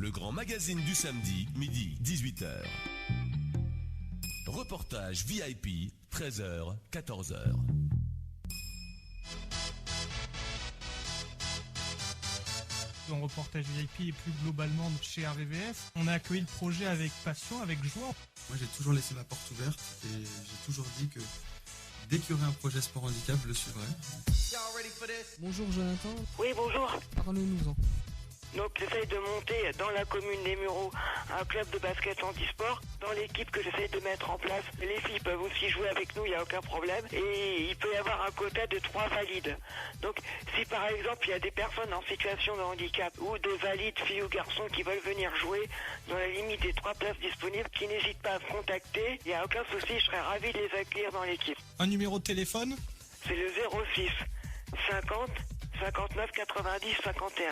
Le grand magazine du samedi, midi 18h. Reportage VIP, 13h, 14h. Dans Reportage VIP et plus globalement chez RVVS, on a accueilli le projet avec passion, avec joie. Moi j'ai toujours laissé ma porte ouverte et j'ai toujours dit que dès qu'il y aurait un projet sport handicap, je le suivrais. Bonjour Jonathan. Oui, bonjour. Parle-nous-en. Donc j'essaye de monter dans la commune des Mureaux un club de basket handisport. Dans l'équipe que j'essaye de mettre en place, les filles peuvent aussi jouer avec nous, il n'y a aucun problème. Et il peut y avoir un quota de 3 valides. Donc si par exemple il y a des personnes en situation de handicap ou de valides, filles ou garçons, qui veulent venir jouer dans la limite des 3 places disponibles, qui n'hésitent pas à me contacter, il n'y a aucun souci, je serai ravi de les accueillir dans l'équipe. Un numéro de téléphone ? C'est le 06 50 59 90 51.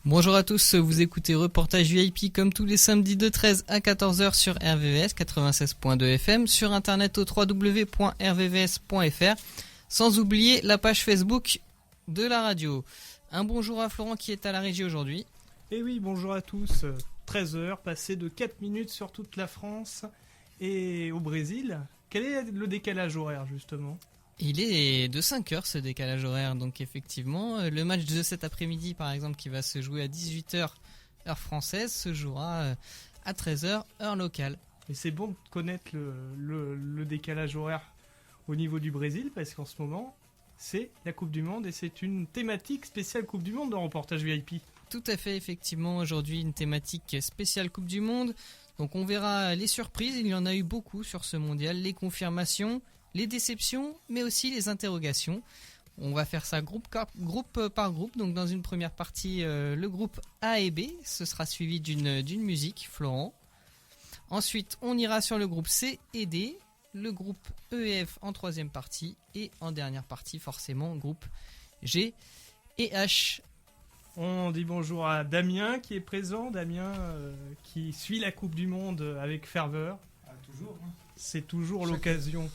Bonjour à tous, vous écoutez Reportage VIP comme tous les samedis de 13 à 14h sur RVVS 96.2 FM, sur internet au www.rvvs.fr, sans oublier la page Facebook de la radio. Un bonjour à Florent qui est à la régie aujourd'hui. Et oui, bonjour à tous. 13h, passé de 4 minutes sur toute la France et au Brésil. Quel est le décalage horaire justement ? Il est de 5 heures ce décalage horaire, donc effectivement, le match de cet après-midi par exemple qui va se jouer à 18h heure française se jouera à 13h heure locale. Et c'est bon de connaître le décalage horaire au niveau du Brésil parce qu'en ce moment c'est la Coupe du Monde et c'est une thématique spéciale Coupe du Monde dans Reportage VIP. Tout à fait, effectivement, aujourd'hui une thématique spéciale Coupe du Monde, donc on verra les surprises, il y en a eu beaucoup sur ce mondial, les confirmations, les déceptions, mais aussi les interrogations. On va faire ça groupe par groupe. Donc dans une première partie, le groupe A et B. Ce sera suivi d'une musique, Florent. Ensuite, on ira sur le groupe C et D. Le groupe E et F en troisième partie. Et en dernière partie, forcément, groupe G et H. On dit bonjour à Damien qui est présent. Damien qui suit la Coupe du Monde avec ferveur. Toujours. C'est toujours l'occasion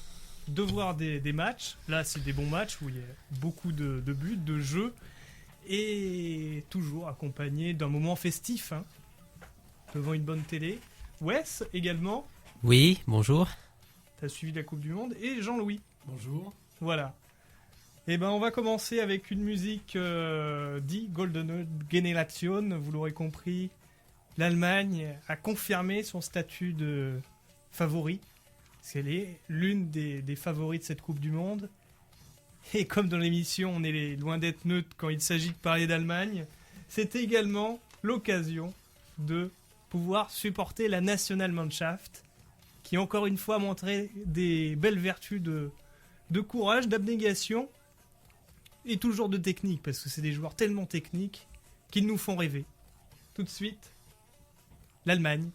de voir des matchs. Là, c'est des bons matchs où il y a beaucoup de buts, de jeux, et toujours accompagné d'un moment festif, devant une bonne télé. Wes, également. Oui, bonjour. T'as suivi la Coupe du Monde. Et Jean-Louis. Bonjour. Voilà. Et ben, on va commencer avec une musique dit Golden Generation. Vous l'aurez compris, l'Allemagne a confirmé son statut de favori. Elle est l'une des favoris de cette Coupe du Monde. Et comme dans l'émission, on est loin d'être neutre quand il s'agit de parler d'Allemagne, c'était également l'occasion de pouvoir supporter la Nationalmannschaft, qui encore une fois a montré des belles vertus de courage, d'abnégation et toujours de technique, parce que c'est des joueurs tellement techniques qu'ils nous font rêver. Tout de suite, l'Allemagne.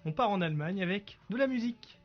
On part en Allemagne avec de la musique.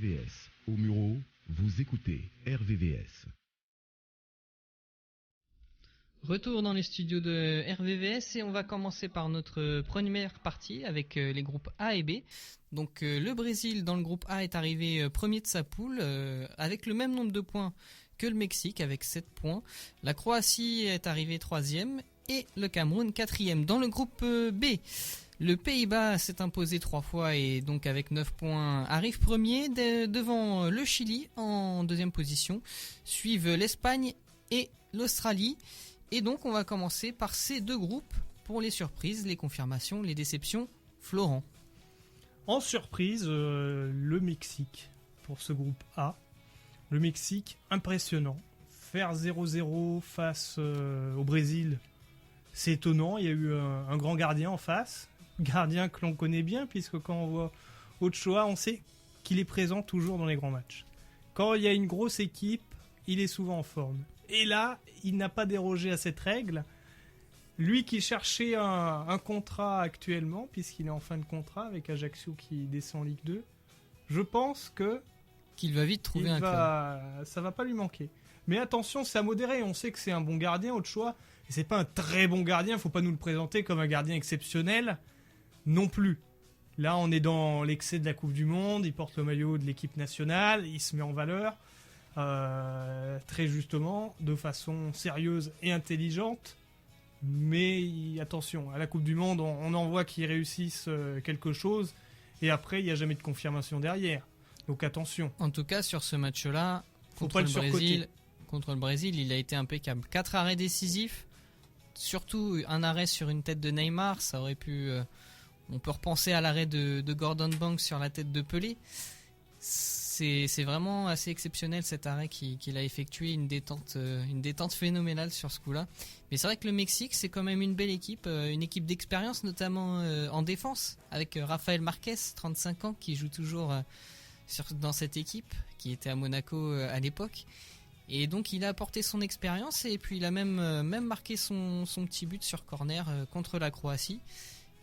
RVVS. Au Muro, vous écoutez RVVS. Retour dans les studios de RVVS et on va commencer par notre première partie avec les groupes A et B. Donc le Brésil dans le groupe A est arrivé premier de sa poule avec le même nombre de points que le Mexique avec 7 points. La Croatie est arrivée troisième et le Cameroun quatrième. Dans le groupe B, le Pays-Bas s'est imposé 3 fois et donc avec 9 points arrive premier devant le Chili en deuxième position. Suivent l'Espagne et l'Australie. Et donc on va commencer par ces deux groupes pour les surprises, les confirmations, les déceptions. Florent. En surprise, le Mexique pour ce groupe A. Le Mexique, impressionnant. Faire 0-0 face au Brésil, c'est étonnant. Il y a eu un grand gardien en face. Gardien que l'on connaît bien, puisque quand on voit Ochoa, on sait qu'il est présent toujours dans les grands matchs. Quand il y a une grosse équipe, il est souvent en forme. Et là, il n'a pas dérogé à cette règle. Lui qui cherchait un contrat actuellement, puisqu'il est en fin de contrat avec Ajaccio qui descend en Ligue 2, je pense qu'il va vite trouver un club. Ça va pas lui manquer. Mais attention, c'est à modérer. On sait que c'est un bon gardien, Ochoa. Et c'est pas un très bon gardien. Faut pas nous le présenter comme un gardien exceptionnel non plus. Là, on est dans l'excès de la Coupe du Monde. Il porte le maillot de l'équipe nationale. Il se met en valeur. Très justement, de façon sérieuse et intelligente, mais attention, à la Coupe du Monde, on en voit qu'ils réussissent quelque chose, et après, il n'y a jamais de confirmation derrière. Donc attention. En tout cas, sur ce match-là, contre le Brésil, il a été impeccable. 4 arrêts décisifs, surtout un arrêt sur une tête de Neymar, ça aurait pu... on peut repenser à l'arrêt de Gordon Banks sur la tête de Pelé. C'est vraiment assez exceptionnel cet arrêt qu'il a effectué, une détente phénoménale sur ce coup-là. Mais c'est vrai que le Mexique, c'est quand même une belle équipe, une équipe d'expérience, notamment en défense, avec Rafael Marquez, 35 ans, qui joue toujours dans cette équipe, qui était à Monaco à l'époque. Et donc il a apporté son expérience et puis il a même marqué son petit but sur corner contre la Croatie.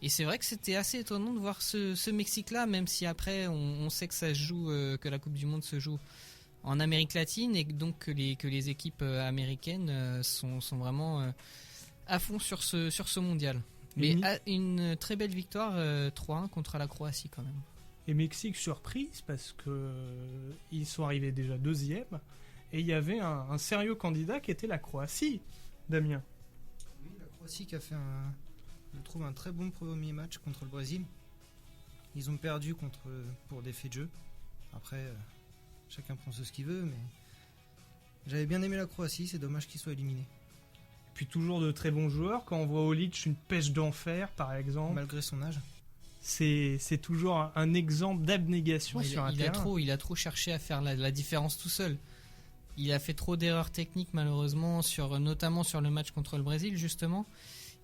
Et c'est vrai que c'était assez étonnant de voir ce Mexique-là, même si après on sait que ça se joue, que la Coupe du Monde se joue en Amérique latine et donc que les équipes américaines sont vraiment à fond sur ce mondial. Mais une très belle victoire 3-1 contre la Croatie quand même. Et Mexique surprise parce que ils sont arrivés déjà deuxième et il y avait un sérieux candidat qui était la Croatie, Damien. Oui, la Croatie qui a fait je trouve un très bon premier match contre le Brésil. Ils ont perdu pour des faits de jeu. Après, chacun pense ce qu'il veut, mais j'avais bien aimé la Croatie, c'est dommage qu'ils soient éliminés. Puis toujours de très bons joueurs. Quand on voit Olic, une pêche d'enfer, par exemple. Malgré son âge. C'est toujours un exemple d'abnégation sur un terrain. Il a trop cherché à faire la différence tout seul. Il a fait trop d'erreurs techniques, malheureusement, notamment sur le match contre le Brésil, justement.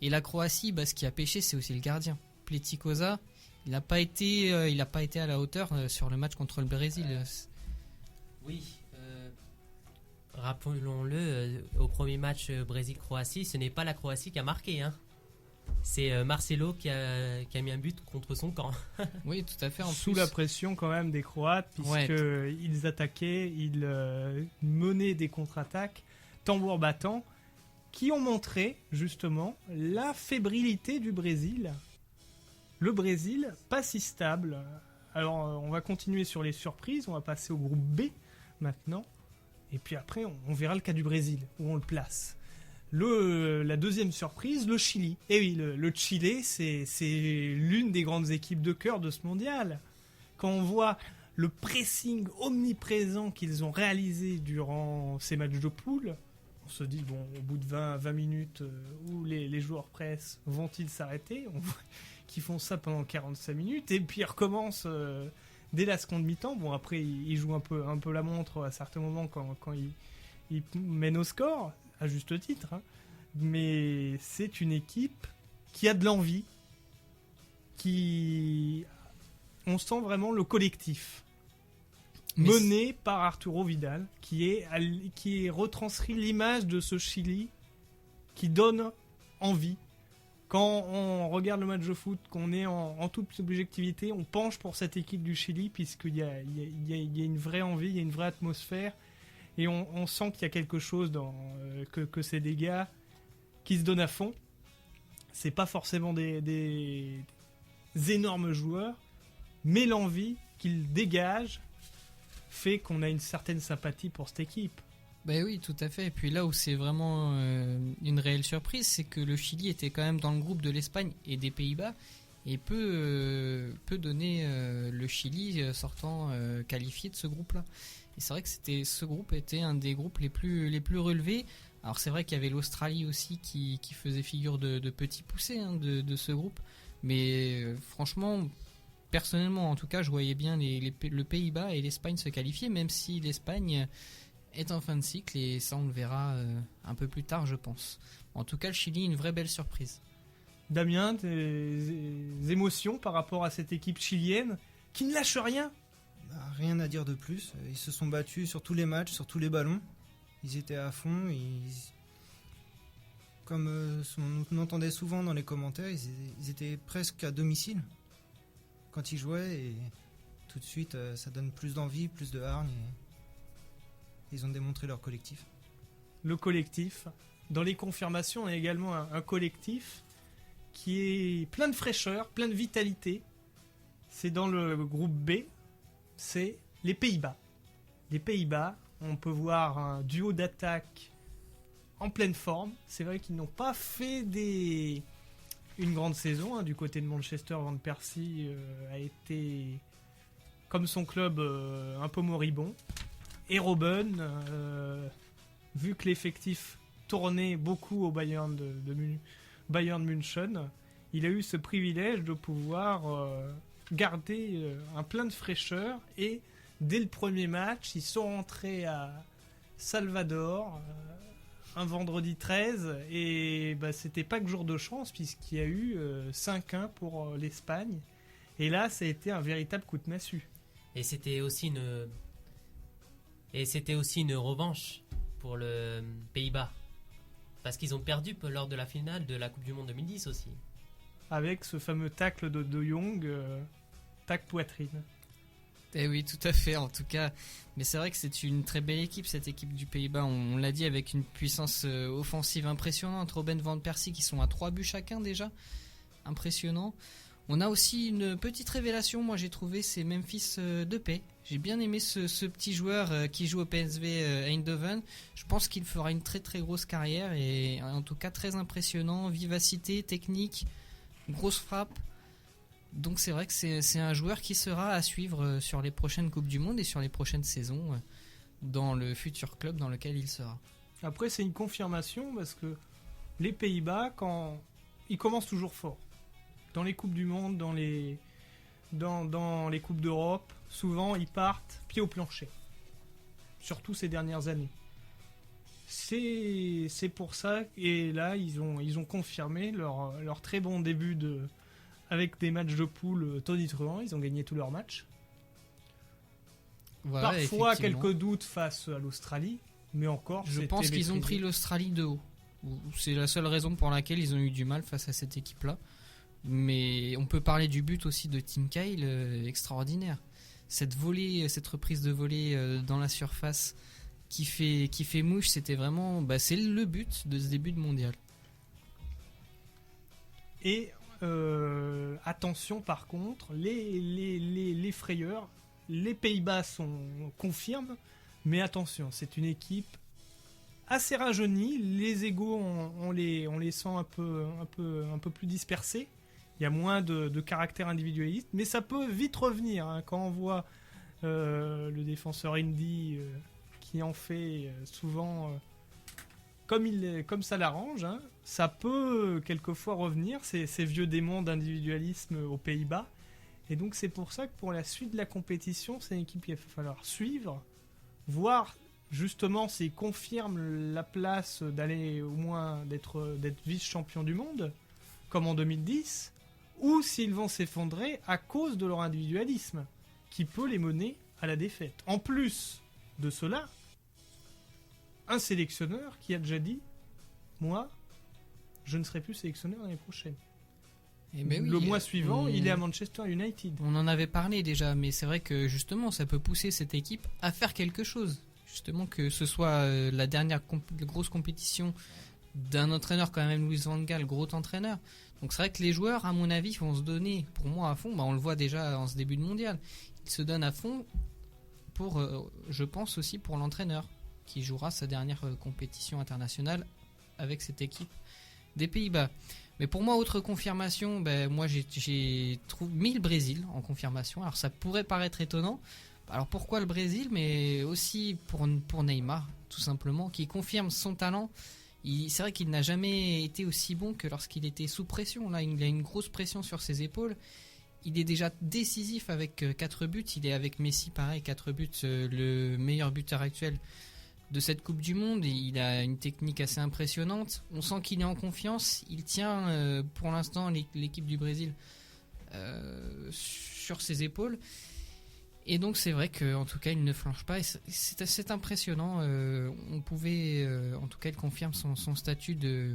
Et la Croatie, ce qui a pêché, c'est aussi le gardien. Pletikosa, il n'a pas été à la hauteur sur le match contre le Brésil. Oui, rappelons-le, au premier match Brésil-Croatie, ce n'est pas la Croatie qui a marqué. C'est Marcelo qui a mis un but contre son camp. Oui, tout à fait. Sous la pression quand même des Croates, puisqu'ils attaquaient, ils menaient des contre-attaques, tambour battant, qui ont montré justement la fébrilité du Brésil. Le Brésil, pas si stable. Alors on va continuer sur les surprises, on va passer au groupe B maintenant, et puis après on verra le cas du Brésil, où on le place. La deuxième surprise, le Chili. Et oui, le Chili, c'est l'une des grandes équipes de cœur de ce mondial. Quand on voit le pressing omniprésent qu'ils ont réalisé durant ces matchs de poule, on se dit, au bout de 20 minutes, où les joueurs pressent, vont-ils s'arrêter ? On voit qu'ils font ça pendant 45 minutes, et puis ils recommencent dès la seconde mi-temps. Bon, après, ils jouent un peu la montre à certains moments quand ils mènent au score, à juste titre. Mais c'est une équipe qui a de l'envie, on sent vraiment le collectif. Mené par Arturo Vidal, qui retranscrit l'image de ce Chili qui donne envie. quand on regarde le match de foot, qu'on est en toute objectivité, on penche pour cette équipe du Chili, puisqu'il y a une vraie envie, il y a une vraie atmosphère, et on sent qu'il y a quelque chose que c'est des gars qui se donnent à fond. C'est pas forcément des énormes joueurs, mais l'envie qu'ils dégagent fait qu'on a une certaine sympathie pour cette équipe. Ben oui, tout à fait. Et puis là où c'est vraiment une réelle surprise, c'est que le Chili était quand même dans le groupe de l'Espagne et des Pays-Bas et peut donner le Chili sortant qualifié de ce groupe-là. Et c'est vrai que ce groupe était un des groupes les plus relevés. Alors c'est vrai qu'il y avait l'Australie aussi qui faisait figure de petit poussé de ce groupe. Mais franchement, personnellement en tout cas, je voyais bien le Pays-Bas et l'Espagne se qualifier, même si l'Espagne est en fin de cycle, et ça on le verra un peu plus tard, je pense. En tout cas, le Chili, une vraie belle surprise. Damien, tes émotions par rapport à cette équipe chilienne qui ne lâche rien? Rien à dire de plus. Ils se sont battus sur tous les matchs, sur tous les ballons. Ils étaient à fond. Comme on entendait souvent dans les commentaires, ils étaient presque à domicile quand ils jouaient, et tout de suite ça donne plus d'envie, plus de hargne, et ils ont démontré leur collectif. Le collectif. Dans les confirmations, on a également un collectif qui est plein de fraîcheur, plein de vitalité. C'est dans le groupe B, c'est les Pays-Bas. Les Pays-Bas, on peut voir un duo d'attaque en pleine forme. C'est vrai qu'ils n'ont pas fait une grande saison. Du côté de Manchester, Van Persie a été, comme son club, un peu moribond. Et Robben, vu que l'effectif tournait beaucoup au Bayern Bayern München, il a eu ce privilège de pouvoir garder un plein de fraîcheur, et dès le premier match, ils sont rentrés à Salvador un vendredi 13, et c'était pas que jour de chance, puisqu'il y a eu 5-1 pour l'Espagne, et là ça a été un véritable coup de massue. Et c'était aussi une revanche pour le Pays-Bas, parce qu'ils ont perdu lors de la finale de la Coupe du Monde 2010 aussi. Avec ce fameux tacle de De Jong, tacle poitrine. Eh oui, tout à fait, en tout cas. Mais c'est vrai que c'est une très belle équipe, cette équipe du Pays-Bas. On l'a dit, avec une puissance offensive impressionnante. Robben, Van Persie qui sont à 3 buts chacun déjà. Impressionnant. On a aussi une petite révélation, moi j'ai trouvé, c'est Memphis Depay. J'ai bien aimé ce petit joueur qui joue au PSV Eindhoven. Je pense qu'il fera une très très grosse carrière, et en tout cas très impressionnant. Vivacité, technique, grosse frappe. Donc c'est vrai que c'est un joueur qui sera à suivre sur les prochaines Coupes du Monde et sur les prochaines saisons dans le futur club dans lequel il sera. Après, c'est une confirmation, parce que les Pays-Bas, ils commencent toujours fort. Dans les Coupes du Monde, dans les Coupes d'Europe, souvent ils partent pied au plancher. Surtout ces dernières années. C'est pour ça, et là ils ont confirmé leur très bon début avec des matchs de poule tonitruants. Ils ont gagné tous leurs matchs. Voilà, parfois quelques doutes face à l'Australie, mais encore je pense qu'ils ont pris l'Australie de haut. C'est la seule raison pour laquelle ils ont eu du mal face à cette équipe-là. Mais on peut parler du but aussi de Tim Cahill, extraordinaire. Cette reprise de volée dans la surface qui fait mouche, c'était vraiment, c'est le but de ce début de mondial. Et attention par contre, les frayeurs, les Pays-Bas confirment, mais attention, c'est une équipe assez rajeunie. Les égos, on les sent un peu plus dispersés. Il y a moins de caractère individualiste, mais ça peut vite revenir quand on voit le défenseur Indy qui en fait souvent comme ça l'arrange. Ça peut quelquefois revenir, ces vieux démons d'individualisme aux Pays-Bas. Et donc c'est pour ça que pour la suite de la compétition, c'est une équipe qu'il va falloir suivre, voir justement s'ils confirment la place d'aller au moins d'être vice-champion du monde, comme en 2010, ou s'ils vont s'effondrer à cause de leur individualisme, qui peut les mener à la défaite. En plus de cela, un sélectionneur qui a déjà dit « Moi, je ne serai plus sélectionneur l'année prochaine ». Eh ben oui, le mois suivant, on- il est à Manchester United. On en avait parlé déjà, mais c'est vrai que justement, ça peut pousser cette équipe à faire quelque chose. Justement, que ce soit la dernière grosse compétition d'un entraîneur quand même, Louis van Gaal, gros entraîneur. Donc c'est vrai que les joueurs, à mon avis, vont se donner, pour moi, à fond. On le voit déjà en ce début de mondial. Ils se donnent à fond pour, je pense aussi pour l'entraîneur, qui jouera sa dernière compétition internationale avec cette équipe des Pays-Bas. Mais pour moi, autre confirmation, moi j'ai mis le Brésil en confirmation. Alors ça pourrait paraître étonnant. Alors pourquoi le Brésil? Mais aussi pour Neymar, tout simplement, qui confirme son talent. C'est vrai qu'il n'a jamais été aussi bon que lorsqu'il était sous pression. Là, il a une grosse pression sur ses épaules. Il est déjà décisif avec 4 buts. Il est avec Messi, pareil, 4 buts, le meilleur buteur actuel de cette Coupe du Monde. Il a une technique assez impressionnante. On sent qu'il est en confiance. Il tient pour l'instant l'équipe du Brésil sur ses épaules. Et donc c'est vrai qu'en tout cas il ne flanche pas. Et c'est impressionnant. On pouvait, en tout cas il confirme son statut de,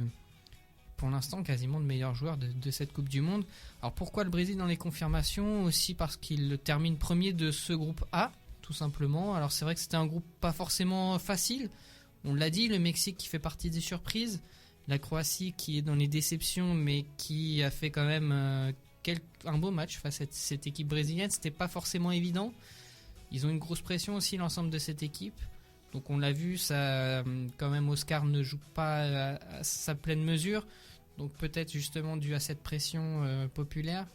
pour l'instant, quasiment de meilleur joueur de cette Coupe du Monde. Alors pourquoi le Brésil dans les confirmations? Aussi parce qu'il termine premier de ce groupe A, tout simplement. Alors c'est vrai que c'était un groupe pas forcément facile. On l'a dit, le Mexique qui fait partie des surprises, la Croatie qui est dans les déceptions mais qui a fait quand même un beau match face à cette équipe brésilienne. C'était pas forcément évident. Ils ont une grosse pression aussi, l'ensemble de cette équipe. Donc on l'a vu, ça, quand même Oscar ne joue pas à sa pleine mesure. Donc peut-être justement dû à cette pression populaire.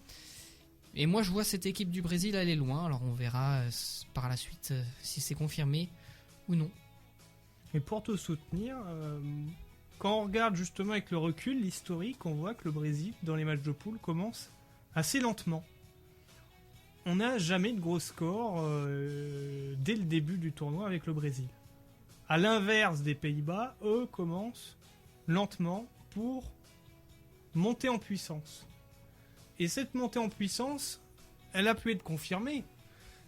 Et moi je vois cette équipe du Brésil aller loin. Alors on verra par la suite si c'est confirmé ou non. Et pour te soutenir, quand on regarde justement avec le recul, l'historique, on voit que le Brésil, dans les matchs de poule, commence assez lentement. On n'a jamais de gros scores dès le début du tournoi avec le Brésil. À l'inverse des Pays-Bas, eux commencent lentement pour monter en puissance. Et cette montée en puissance, elle a pu être confirmée.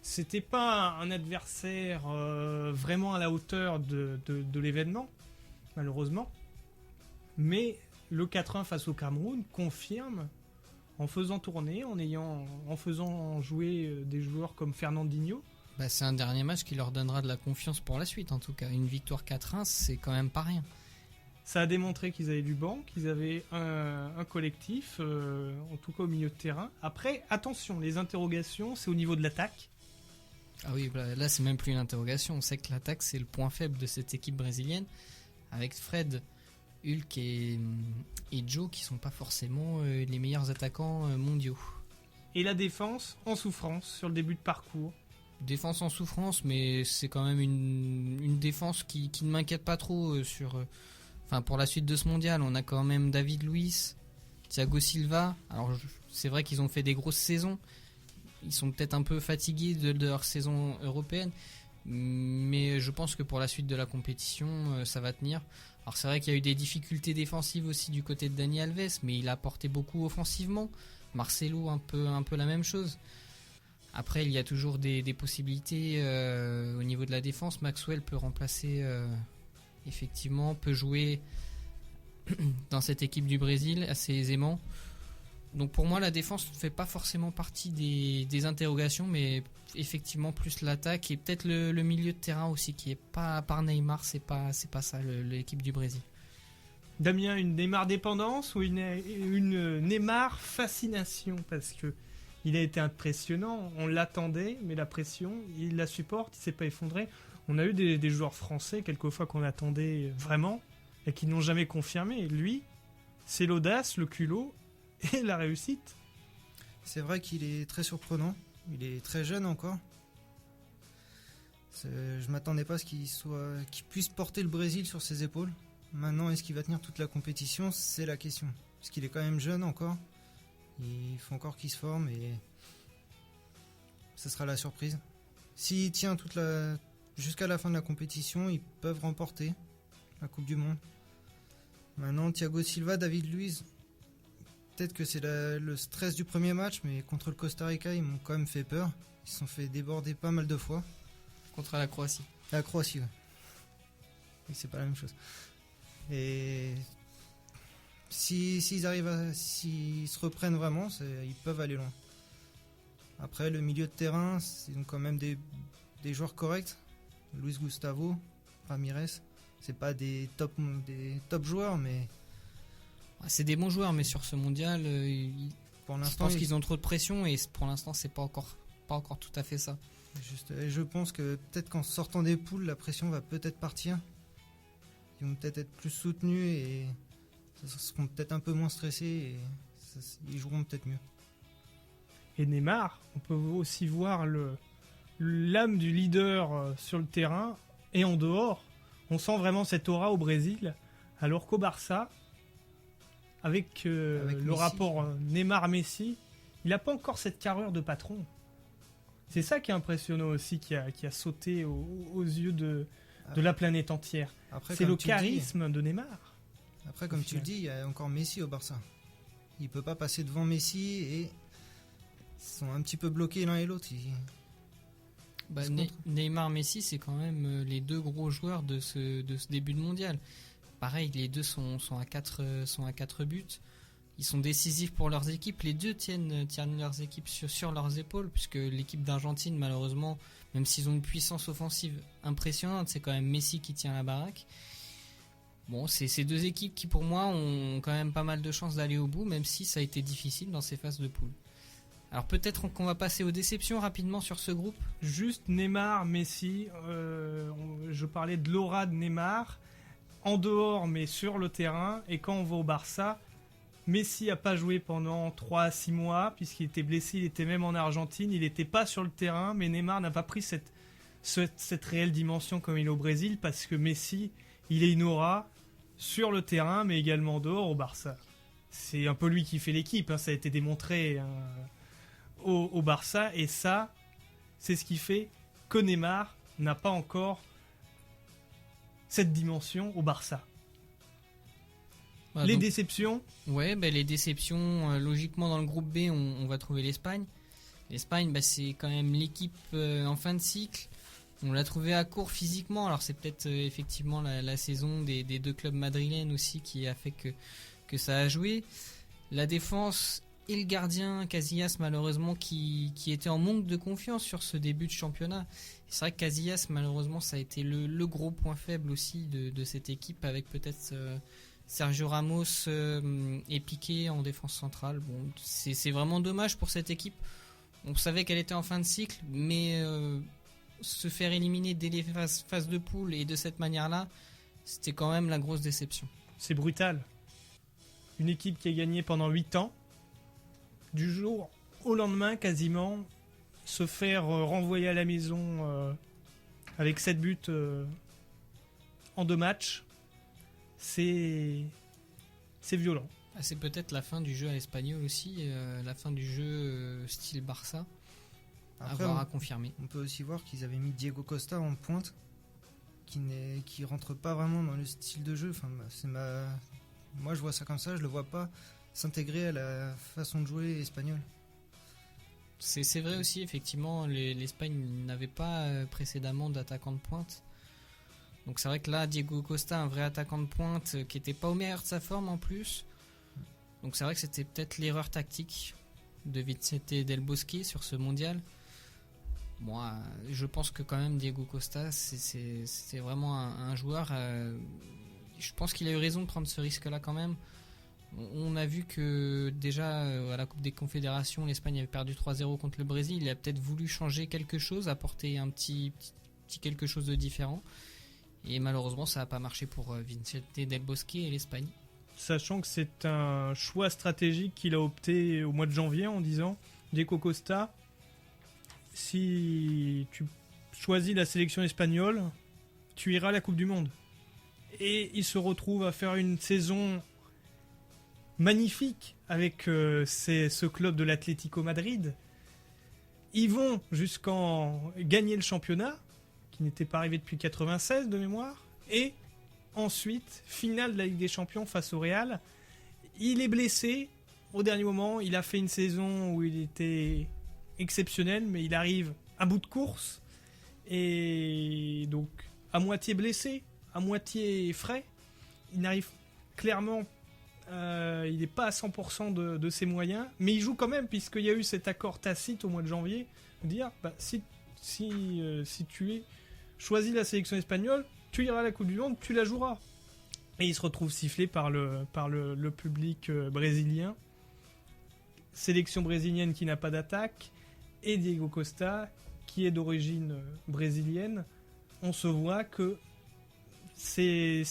C'était pas un adversaire vraiment à la hauteur de l'événement, malheureusement. Mais le 4-1 face au Cameroun confirme, en faisant tourner, en faisant jouer des joueurs comme Fernandinho. C'est un dernier match qui leur donnera de la confiance pour la suite, en tout cas. Une victoire 4-1, c'est quand même pas rien. Ça a démontré qu'ils avaient du banc, qu'ils avaient un collectif, en tout cas au milieu de terrain. Après, attention, les interrogations, c'est au niveau de l'attaque. Ah oui, là c'est même plus une interrogation. On sait que l'attaque c'est le point faible de cette équipe brésilienne, avec Fred, Hulk et Joe qui sont pas forcément les meilleurs attaquants mondiaux. Et la défense en souffrance sur le début de parcours. Défense en souffrance, mais c'est quand même une défense qui ne m'inquiète pas trop pour la suite de ce mondial. On a quand même David Luiz, Thiago Silva. Alors c'est vrai qu'ils ont fait des grosses saisons. Ils sont peut-être un peu fatigués de leur saison européenne, mais je pense que pour la suite de la compétition, ça va tenir. Alors c'est vrai qu'il y a eu des difficultés défensives aussi du côté de Dani Alves, mais il a apporté beaucoup offensivement. Marcelo un peu la même chose. Après il y a toujours des possibilités au niveau de la défense. Maxwell peut remplacer, effectivement, peut jouer dans cette équipe du Brésil assez aisément. Donc pour moi la défense ne fait pas forcément partie des interrogations, mais effectivement plus l'attaque et peut-être le milieu de terrain aussi qui est pas, à part Neymar, c'est pas ça l'équipe du Brésil. Damien, une Neymar dépendance ou une Neymar fascination? Parce que il a été impressionnant, on l'attendait, mais la pression, il la supporte, il s'est pas effondré. On a eu des joueurs français quelquefois qu'on attendait vraiment et qui n'ont jamais confirmé. Lui, c'est l'audace, le culot et la réussite. C'est vrai qu'il est très surprenant. Il est très jeune encore. Je m'attendais pas à ce qu'il puisse porter le Brésil sur ses épaules. Maintenant, est-ce qu'il va tenir toute la compétition? C'est la question. Parce qu'il est quand même jeune encore. Il faut encore qu'il se forme et ce sera la surprise. S'il tient jusqu'à la fin de la compétition, ils peuvent remporter la Coupe du Monde. Maintenant, Thiago Silva, David Luiz, peut-être que c'est le stress du premier match, mais contre le Costa Rica, ils m'ont quand même fait peur. Ils se sont fait déborder pas mal de fois. Contre la Croatie. La Croatie, ouais. Et c'est pas la même chose. Et s'ils se reprennent vraiment, ils peuvent aller loin. Après, le milieu de terrain, ils ont quand même des joueurs corrects. Luis Gustavo, Ramirez, c'est pas des top joueurs, mais C'est des bons joueurs, mais sur ce mondial, pour je l'instant, pense qu'ils ont trop de pression et pour l'instant, c'est pas encore tout à fait ça. et je pense que peut-être qu'en sortant des poules, la pression va peut-être partir. Ils vont peut-être être plus soutenus et ils seront peut-être un peu moins stressés et ils joueront peut-être mieux. Et Neymar, on peut aussi voir l'âme du leader sur le terrain et en dehors. On sent vraiment cette aura au Brésil, alors qu'au Barça, avec le Messi. rapport Neymar-Messi, il n'a pas encore cette carrure de patron. C'est ça qui est impressionnant aussi, qui a sauté aux yeux de la planète entière. Après, C'est comme le tu le dis- charisme de Neymar. Après, comme tu le dis, il y a encore Messi au Barça. Il peut pas passer devant Messi et ils sont un petit peu bloqués l'un et l'autre. Se contre. Neymar, Messi, c'est quand même les deux gros joueurs de ce début de mondial. Pareil, les deux sont à 4 buts. Ils sont décisifs pour leurs équipes. Les deux tiennent leurs équipes sur leurs épaules, puisque l'équipe d'Argentine, malheureusement, même s'ils ont une puissance offensive impressionnante, c'est quand même Messi qui tient la baraque. Bon, c'est ces deux équipes qui, pour moi, ont quand même pas mal de chances d'aller au bout, même si ça a été difficile dans ces phases de poule. Alors peut-être qu'on va passer aux déceptions rapidement sur ce groupe. Juste Neymar, Messi, je parlais de l'aura de Neymar, en dehors mais sur le terrain, et quand on va au Barça, Messi n'a pas joué pendant 3 à 6 mois, puisqu'il était blessé, il était même en Argentine, il n'était pas sur le terrain, mais Neymar n'a pas pris cette réelle dimension comme il est au Brésil, parce que Messi, il est une aura sur le terrain, mais également dehors au Barça. C'est un peu lui qui fait l'équipe, ça a été démontré au Barça, et ça, c'est ce qui fait que Neymar n'a pas encore cette dimension au Barça. Voilà, Les donc, déceptions, ouais, les déceptions, logiquement dans le groupe B, on va trouver l'Espagne. L'Espagne, c'est quand même l'équipe en fin de cycle. On l'a trouvé à court physiquement, alors c'est peut-être effectivement la saison des deux clubs madrilènes aussi qui a fait que ça a joué. La défense et le gardien Casillas, malheureusement, qui était en manque de confiance sur ce début de championnat. Et c'est vrai que Casillas, malheureusement, ça a été le gros point faible aussi de cette équipe, avec peut-être Sergio Ramos et Piqué en défense centrale. Bon, c'est vraiment dommage pour cette équipe. On savait qu'elle était en fin de cycle, mais se faire éliminer dès les phases de poule et de cette manière-là, c'était quand même la grosse déception. c'est brutal. Une équipe qui a gagné pendant 8 ans, du jour au lendemain quasiment, se faire renvoyer à la maison avec 7 buts en 2 matchs, c'est violent. C'est peut-être la fin du jeu à l'espagnol aussi, la fin du jeu style Barça, Après, à confirmer. on peut aussi voir qu'ils avaient mis Diego Costa en pointe, qui rentre pas vraiment dans le style de jeu. Enfin, moi, je vois ça comme ça, je le vois pas s'intégrer à la façon de jouer espagnole. C'est vrai aussi, effectivement, l'Espagne n'avait pas précédemment d'attaquant de pointe. Donc c'est vrai que là, Diego Costa, un vrai attaquant de pointe qui n'était pas au meilleur de sa forme en plus. Donc c'est vrai que c'était peut-être l'erreur tactique de Vicente Del Bosque sur ce mondial. Moi, je pense que quand même Diego Costa, c'est vraiment un joueur. Je pense qu'il a eu raison de prendre ce risque-là quand même. On a vu que déjà à la Coupe des Confédérations, l'Espagne avait perdu 3-0 contre le Brésil. Il a peut-être voulu changer quelque chose, apporter un petit quelque chose de différent. Et malheureusement, ça n'a pas marché pour Vicente Del Bosque et l'Espagne. Sachant que c'est un choix stratégique qu'il a opté au mois de janvier en disant Diego Costa, si tu choisis la sélection espagnole, tu iras à la Coupe du Monde. Et il se retrouve à faire une saison magnifique avec ce club de l'Atlético Madrid. Ils vont jusqu'en gagner le championnat, qui n'était pas arrivé depuis 96 de mémoire, et ensuite, finale de la Ligue des Champions face au Real. Il est blessé au dernier moment, il a fait une saison où il était exceptionnel, mais il arrive à bout de course, et donc à moitié blessé, à moitié frais. Il n'arrive clairement il n'est pas à 100% de ses moyens, mais il joue quand même, puisqu'il y a eu cet accord tacite au mois de janvier, de dire si tu choisis la sélection espagnole, tu iras à la Coupe du Monde, tu la joueras. Et il se retrouve sifflé par le public brésilien. Sélection brésilienne qui n'a pas d'attaque, et Diego Costa, qui est d'origine brésilienne. On se voit que c'est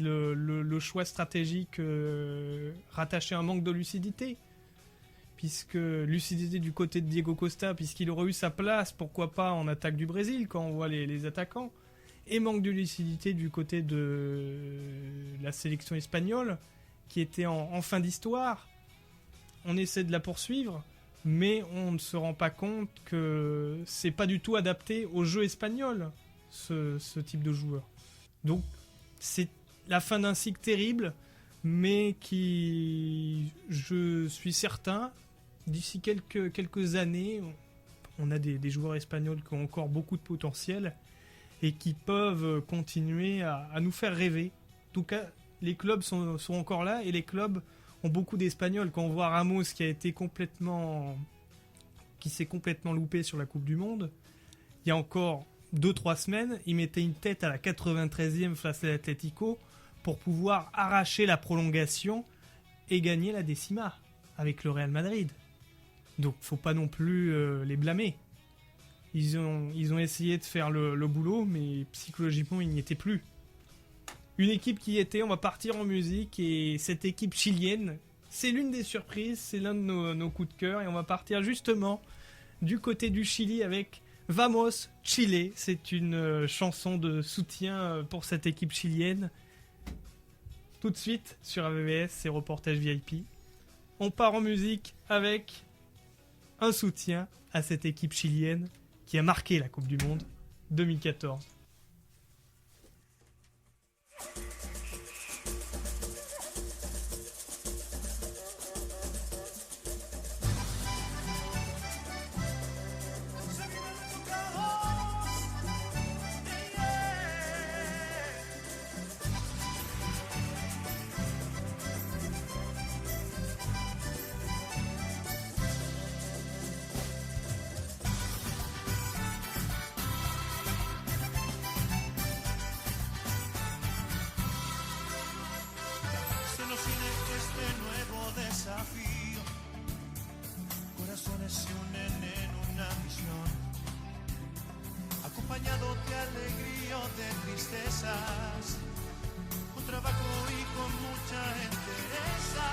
le choix stratégique rattaché à un manque de lucidité. Puisque lucidité du côté de Diego Costa, puisqu'il aurait eu sa place, pourquoi pas, en attaque du Brésil, quand on voit les attaquants. Et manque de lucidité du côté de la sélection espagnole, qui était en fin d'histoire. On essaie de la poursuivre, mais on ne se rend pas compte que c'est pas du tout adapté au jeu espagnol, ce type de joueur. Donc c'est la fin d'un cycle terrible, mais qui, je suis certain, d'ici quelques années, on a des joueurs espagnols qui ont encore beaucoup de potentiel et qui peuvent continuer à nous faire rêver. En tout cas, les clubs sont encore là, et les clubs ont beaucoup d'Espagnols. Quand on voit Ramos qui s'est complètement loupé sur la Coupe du Monde, il y a encore 2-3 semaines, il mettait une tête à la 93e face à l'Atlético pour pouvoir arracher la prolongation et gagner la décima avec le Real Madrid. Donc faut pas non plus les blâmer. Ils ont essayé de faire le boulot, mais psychologiquement ils n'y étaient plus. Une équipe qui y était, on va partir en musique, et cette équipe chilienne, c'est l'une des surprises, c'est l'un de nos coups de cœur, et on va partir justement du côté du Chili avec Vamos Chile. C'est une chanson de soutien pour cette équipe chilienne. Tout de suite sur RVVS, c'est Reportage VIP. On part en musique avec un soutien à cette équipe chilienne qui a marqué la Coupe du Monde 2014. Corazones se unen en una misión, acompañado de alegría o de tristezas, con trabajo y con mucha entereza.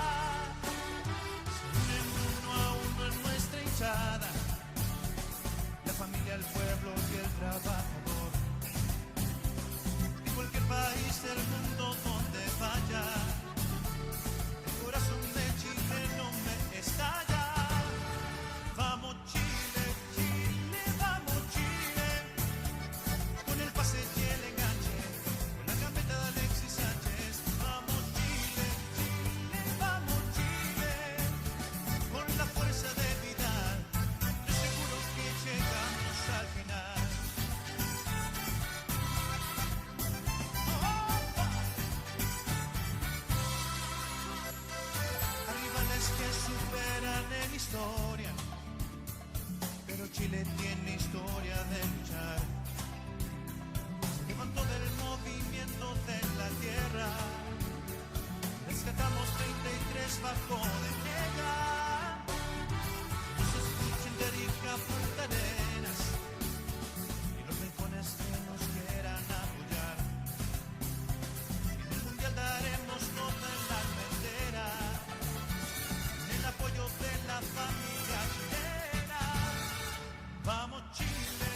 Se unen uno a uno en nuestra hinchada, la familia, el pueblo y el trabajador. De cualquier país del mundo donde vaya, el corazón de Chile no me estalla. Vamos Chile, Chile, vamos Chile, con el pase y el enganche, con la gambeta de Alexis Sánchez. Vamos Chile, Chile, vamos Chile, con la fuerza de Vidal, estoy seguro que llegamos al final. Hay rivales que superan en historia, pero Chile tiene historia de luchar. Se levantó del movimiento de la tierra, rescatamos 33 bajo de guerra. Nos escuchen de Arica a Punta Arenas, y los rincones que nos quieran apoyar. En el mundial daremos toda en la bandera, en el apoyo de la familia chilena. Vamos Chile,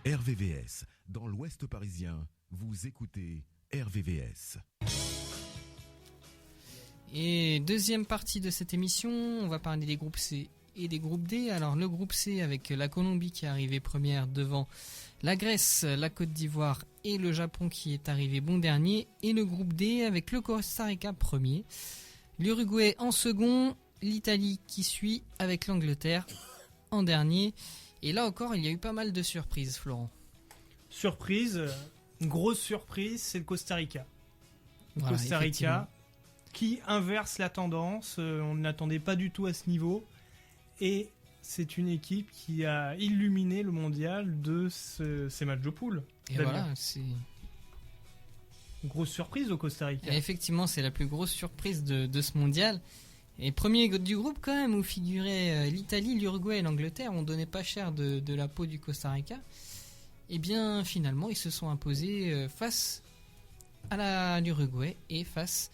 RVVS, dans l'Ouest parisien, vous écoutez RVVS. Et deuxième partie de cette émission, on va parler des groupes C et des groupes D. Alors le groupe C avec la Colombie qui est arrivée première devant la Grèce, la Côte d'Ivoire et le Japon qui est arrivé bon dernier. Et le groupe D avec le Costa Rica premier, l'Uruguay en second, l'Italie qui suit avec l'Angleterre en dernier. Et là encore, il y a eu pas mal de surprises, Florent. Surprise, une grosse surprise, c'est le Costa Rica. Le Voilà, Costa Rica qui inverse la tendance, on ne l'attendait pas du tout à ce niveau. Et c'est une équipe qui a illuminé le mondial de ces matchs de poule. Et voilà, c'est... Une grosse surprise au Costa Rica. Et effectivement, c'est la plus grosse surprise de ce mondial. Et premier du groupe quand même, où figuraient l'Italie, l'Uruguay et l'Angleterre, on donnait pas cher de la peau du Costa Rica. Et bien finalement, ils se sont imposés face à l'Uruguay et face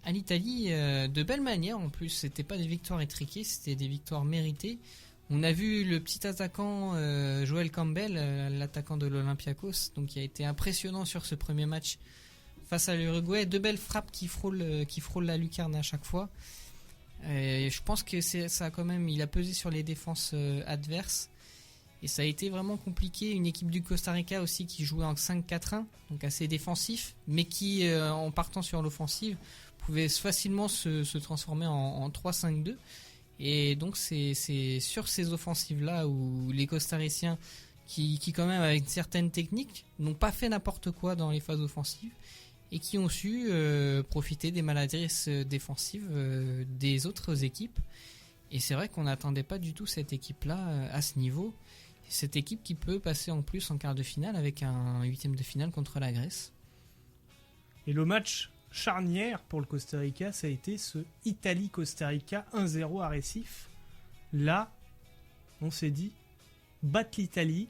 à l'Italie de belle manière. En plus, c'était pas des victoires étriquées, c'était des victoires méritées. On a vu le petit attaquant Joel Campbell, l'attaquant de l'Olympiakos, donc qui a été impressionnant sur ce premier match face à l'Uruguay. De belles frappes qui frôlent la lucarne à chaque fois. Et je pense que ça a quand même, il a pesé sur les défenses adverses. Et ça a été vraiment compliqué. Une équipe du Costa Rica aussi qui jouait en 5-4-1, donc assez défensif, mais qui, en partant sur l'offensive, pouvait facilement se transformer en 3-5-2. Et donc c'est sur ces offensives-là où les Costariciens, qui quand même avec certaines techniques, n'ont pas fait n'importe quoi dans les phases offensives, et qui ont su profiter des maladresses défensives des autres équipes. Et c'est vrai qu'on n'attendait pas du tout cette équipe-là à ce niveau. Cette équipe qui peut passer en plus en quart de finale avec un huitième de finale contre la Grèce. Et le match charnière pour le Costa Rica, ça a été ce Italie-Costa Rica 1-0 à Recife. Là, on s'est dit, battre l'Italie,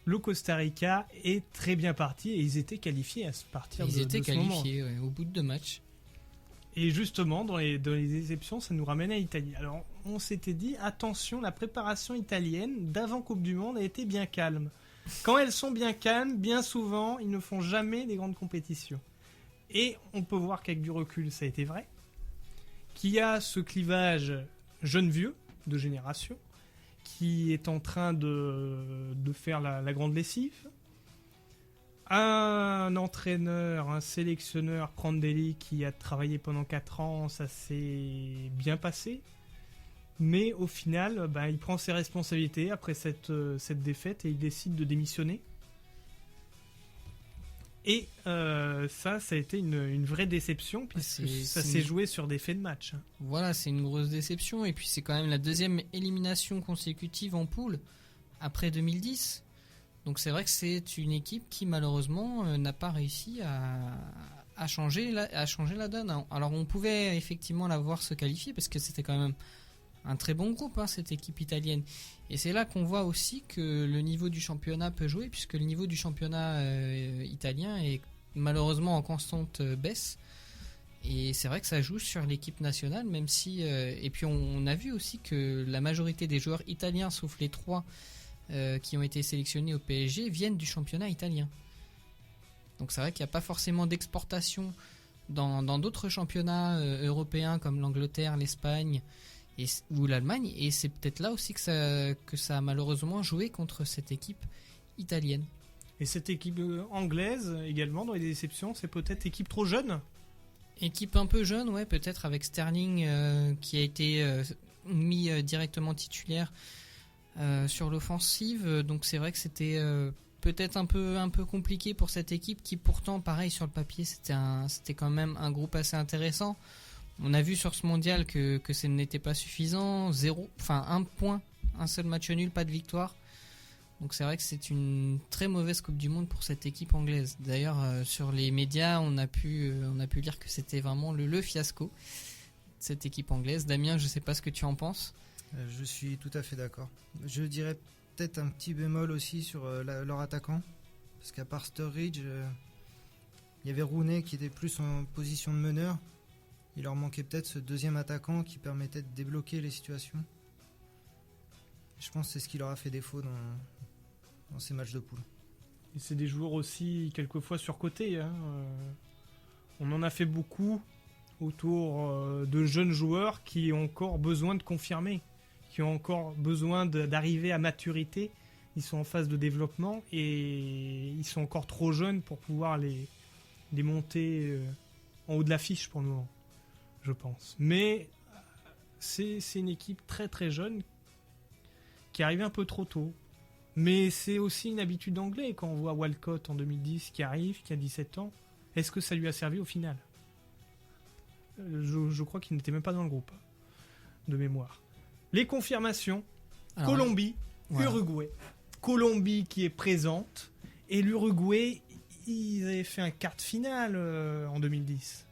le Costa Rica est très bien parti et ils étaient qualifiés à partir de ce moment. Ils étaient qualifiés au bout de 2 matchs. Et justement, dans les déceptions, ça nous ramène à l'Italie. Alors, on s'était dit, attention, la préparation italienne d'avant Coupe du Monde a été bien calme. Quand elles sont bien calmes, bien souvent, ils ne font jamais des grandes compétitions. Et on peut voir qu'avec du recul, ça a été vrai. Qu'il y a ce clivage jeune-vieux, de génération, qui est en train de faire la grande lessive. Un entraîneur, un sélectionneur, Prandelli, qui a travaillé pendant 4 ans, ça s'est bien passé. Mais au final, il prend ses responsabilités après cette défaite et il décide de démissionner. Et ça a été une vraie déception, puisque ça s'est joué sur des faits de match. Voilà, c'est une grosse déception. Et puis c'est quand même la deuxième élimination consécutive en poule après 2010. Donc c'est vrai que c'est une équipe qui malheureusement n'a pas réussi à changer la donne. Alors on pouvait effectivement la voir se qualifier parce que c'était quand même un très bon groupe, cette équipe italienne. Et c'est là qu'on voit aussi que le niveau du championnat peut jouer, puisque le niveau du championnat italien est malheureusement en constante baisse. Et c'est vrai que ça joue sur l'équipe nationale, même si... et puis on a vu aussi que la majorité des joueurs italiens, sauf les 3 qui ont été sélectionnés au PSG, viennent du championnat italien. Donc c'est vrai qu'il n'y a pas forcément d'exportation dans d'autres championnats européens comme l'Angleterre, l'Espagne ou l'Allemagne, et c'est peut-être là aussi que ça a malheureusement joué contre cette équipe italienne. Et cette équipe anglaise également, dans les déceptions, c'est peut-être équipe trop jeune ? Équipe un peu jeune, ouais, peut-être avec Sterling qui a été mis directement titulaire sur l'offensive. Donc c'est vrai que c'était peut-être un peu compliqué pour cette équipe qui pourtant, pareil, sur le papier, c'était quand même un groupe assez intéressant. On a vu sur ce mondial que ce n'était pas suffisant. 1 point, un seul match nul, pas de victoire. Donc c'est vrai que c'est une très mauvaise Coupe du Monde pour cette équipe anglaise. D'ailleurs, sur les médias, on a pu lire que c'était vraiment le fiasco de cette équipe anglaise. Damien, je ne sais pas ce que tu en penses. Je suis tout à fait d'accord. Je dirais peut-être un petit bémol aussi sur leur attaquant. Parce qu'à part Sturridge, il y avait Rooney qui était plus en position de meneur. Il leur manquait peut-être ce deuxième attaquant qui permettait de débloquer les situations. Je pense que c'est ce qui leur a fait défaut dans ces matchs de poule. Et c'est des joueurs aussi quelquefois surcotés. Hein. On en a fait beaucoup autour de jeunes joueurs qui ont encore besoin de confirmer, qui ont encore besoin d'arriver à maturité. Ils sont en phase de développement et ils sont encore trop jeunes pour pouvoir les monter en haut de l'affiche pour le moment, je pense. Mais c'est une équipe très très jeune qui arrive un peu trop tôt. Mais c'est aussi une habitude d'anglais quand on voit Walcott en 2010 qui arrive, qui a 17 ans. Est-ce que ça lui a servi au final ? Je crois qu'il n'était même pas dans le groupe, de mémoire. Les confirmations, Alors, Colombie, voilà. Uruguay. Colombie qui est présente, et l'Uruguay, ils avaient fait un quart de finale en 2010.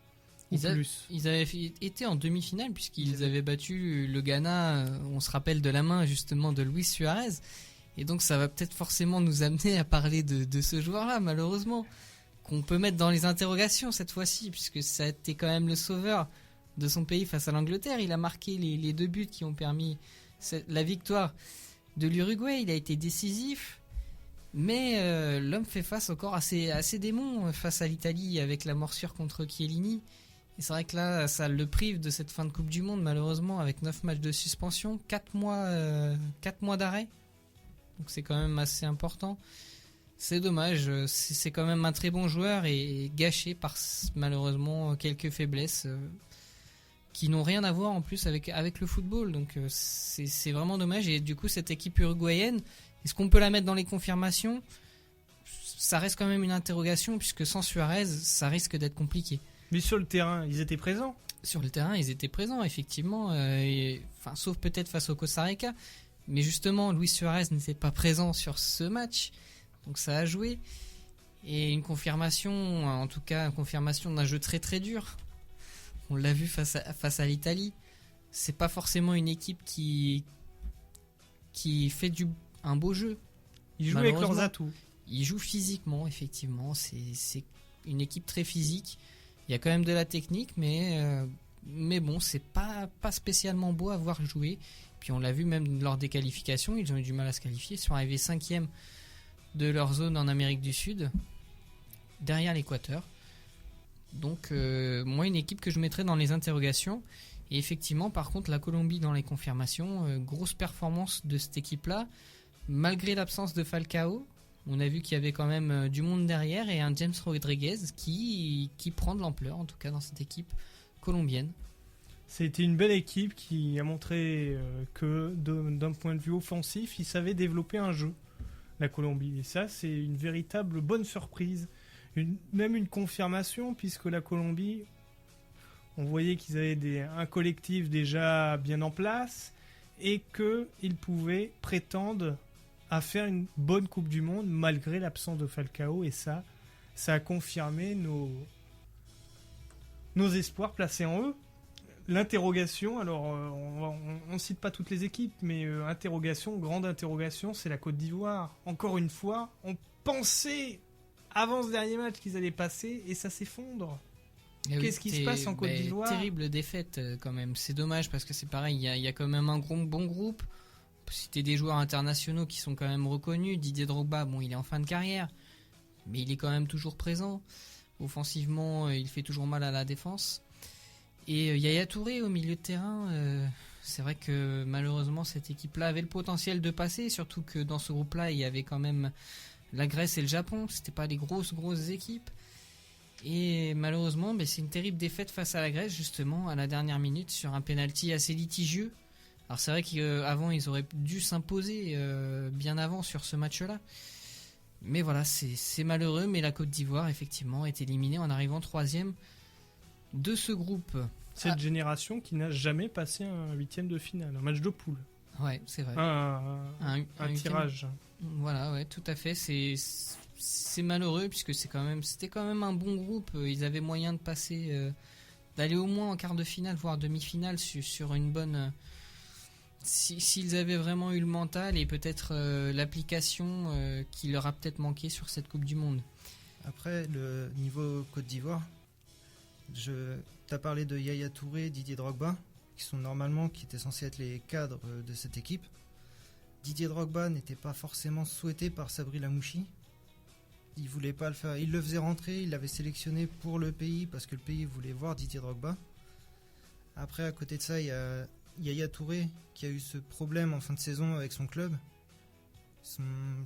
Ou plus. Ils avaient été en demi-finale puisqu'ils avaient battu le Ghana, on se rappelle de la main justement de Luis Suarez. Et donc ça va peut-être forcément nous amener à parler de ce joueur-là, malheureusement, qu'on peut mettre dans les interrogations cette fois-ci, puisque ça a été quand même le sauveur de son pays face à l'Angleterre. Il a marqué les 2 buts qui ont permis la victoire de l'Uruguay. Il a été décisif, mais l'homme fait face encore à ses démons face à l'Italie avec la morsure contre Chiellini. Et c'est vrai que là, ça le prive de cette fin de Coupe du Monde, malheureusement, avec 9 matchs de suspension, 4 mois d'arrêt. Donc c'est quand même assez important. C'est dommage, c'est quand même un très bon joueur et gâché par malheureusement quelques faiblesses qui n'ont rien à voir en plus avec le football. Donc c'est vraiment dommage. Et du coup, cette équipe uruguayenne, est-ce qu'on peut la mettre dans les confirmations ? Ça reste quand même une interrogation, puisque sans Suarez, ça risque d'être compliqué. Mais sur le terrain, ils étaient présents. Sur le terrain, ils étaient présents, effectivement, sauf peut-être face au Costa Rica. Mais justement, Luis Suarez n'était pas présent sur ce match, donc ça a joué. Et une confirmation, en tout cas, une confirmation d'un jeu très très dur. On l'a vu face à l'Italie. C'est pas forcément une équipe qui fait un beau jeu. Ils jouent avec leurs atouts. Ils jouent physiquement, effectivement. C'est une équipe très physique. Il y a quand même de la technique, mais bon, c'est pas spécialement beau à voir jouer. Puis on l'a vu même lors des qualifications, ils ont eu du mal à se qualifier. Ils sont arrivés 5e de leur zone en Amérique du Sud, derrière l'Équateur. Donc moi, une équipe que je mettrais dans les interrogations. Et effectivement, par contre, la Colombie dans les confirmations, grosse performance de cette équipe-là, malgré l'absence de Falcao. On a vu qu'il y avait quand même du monde derrière et un James Rodriguez qui prend de l'ampleur, en tout cas dans cette équipe colombienne. C'était une belle équipe qui a montré que d'un point de vue offensif, ils savaient développer un jeu, la Colombie. Et ça, c'est une véritable bonne surprise. Même une confirmation, puisque la Colombie, on voyait qu'ils avaient un collectif déjà bien en place et qu'ils pouvaient prétendre à faire une bonne Coupe du Monde malgré l'absence de Falcao. Et ça a confirmé nos espoirs placés en eux. L'interrogation, alors on ne cite pas toutes les équipes, mais grande interrogation, c'est la Côte d'Ivoire. Encore une fois, on pensait avant ce dernier match qu'ils allaient passer et ça s'effondre. Qu'est-ce qui se passe en Côte d'Ivoire ? Terrible défaite quand même, c'est dommage parce que c'est pareil, il y a quand même un bon groupe. On peut citer des joueurs internationaux qui sont quand même reconnus. Didier Drogba, bon, il est en fin de carrière, mais il est quand même toujours présent. Offensivement, il fait toujours mal à la défense. Et Yaya Touré au milieu de terrain, c'est vrai que malheureusement cette équipe-là avait le potentiel de passer, surtout que dans ce groupe-là il y avait quand même la Grèce et le Japon, c'était pas des grosses équipes. Et malheureusement c'est une terrible défaite face à la Grèce, justement à la dernière minute sur un penalty assez litigieux. Alors c'est vrai qu'avant ils auraient dû s'imposer bien avant sur ce match-là. Mais voilà, c'est malheureux, mais la Côte d'Ivoire effectivement est éliminée en arrivant 3e de ce groupe. Cette génération qui n'a jamais passé un 8e de finale, un match de poule. Ouais, c'est vrai. Un tirage. Voilà, ouais, tout à fait. C'est malheureux puisque c'était quand même un bon groupe. Ils avaient moyen de passer, d'aller au moins en quart de finale, voire demi-finale sur une bonne. S'ils avaient vraiment eu le mental et peut-être l'application qui leur a peut-être manqué sur cette Coupe du Monde. Après, le niveau Côte d'Ivoire, t'as parlé de Yaya Touré, Didier Drogba, qui étaient censés être les cadres de cette équipe. Didier Drogba n'était pas forcément souhaité par Sabri Lamouchi. Il voulait pas le faire. Il le faisait rentrer, il l'avait sélectionné pour le pays parce que le pays voulait voir Didier Drogba. Après, à côté de ça, il y a Yaya Touré qui a eu ce problème en fin de saison avec son club.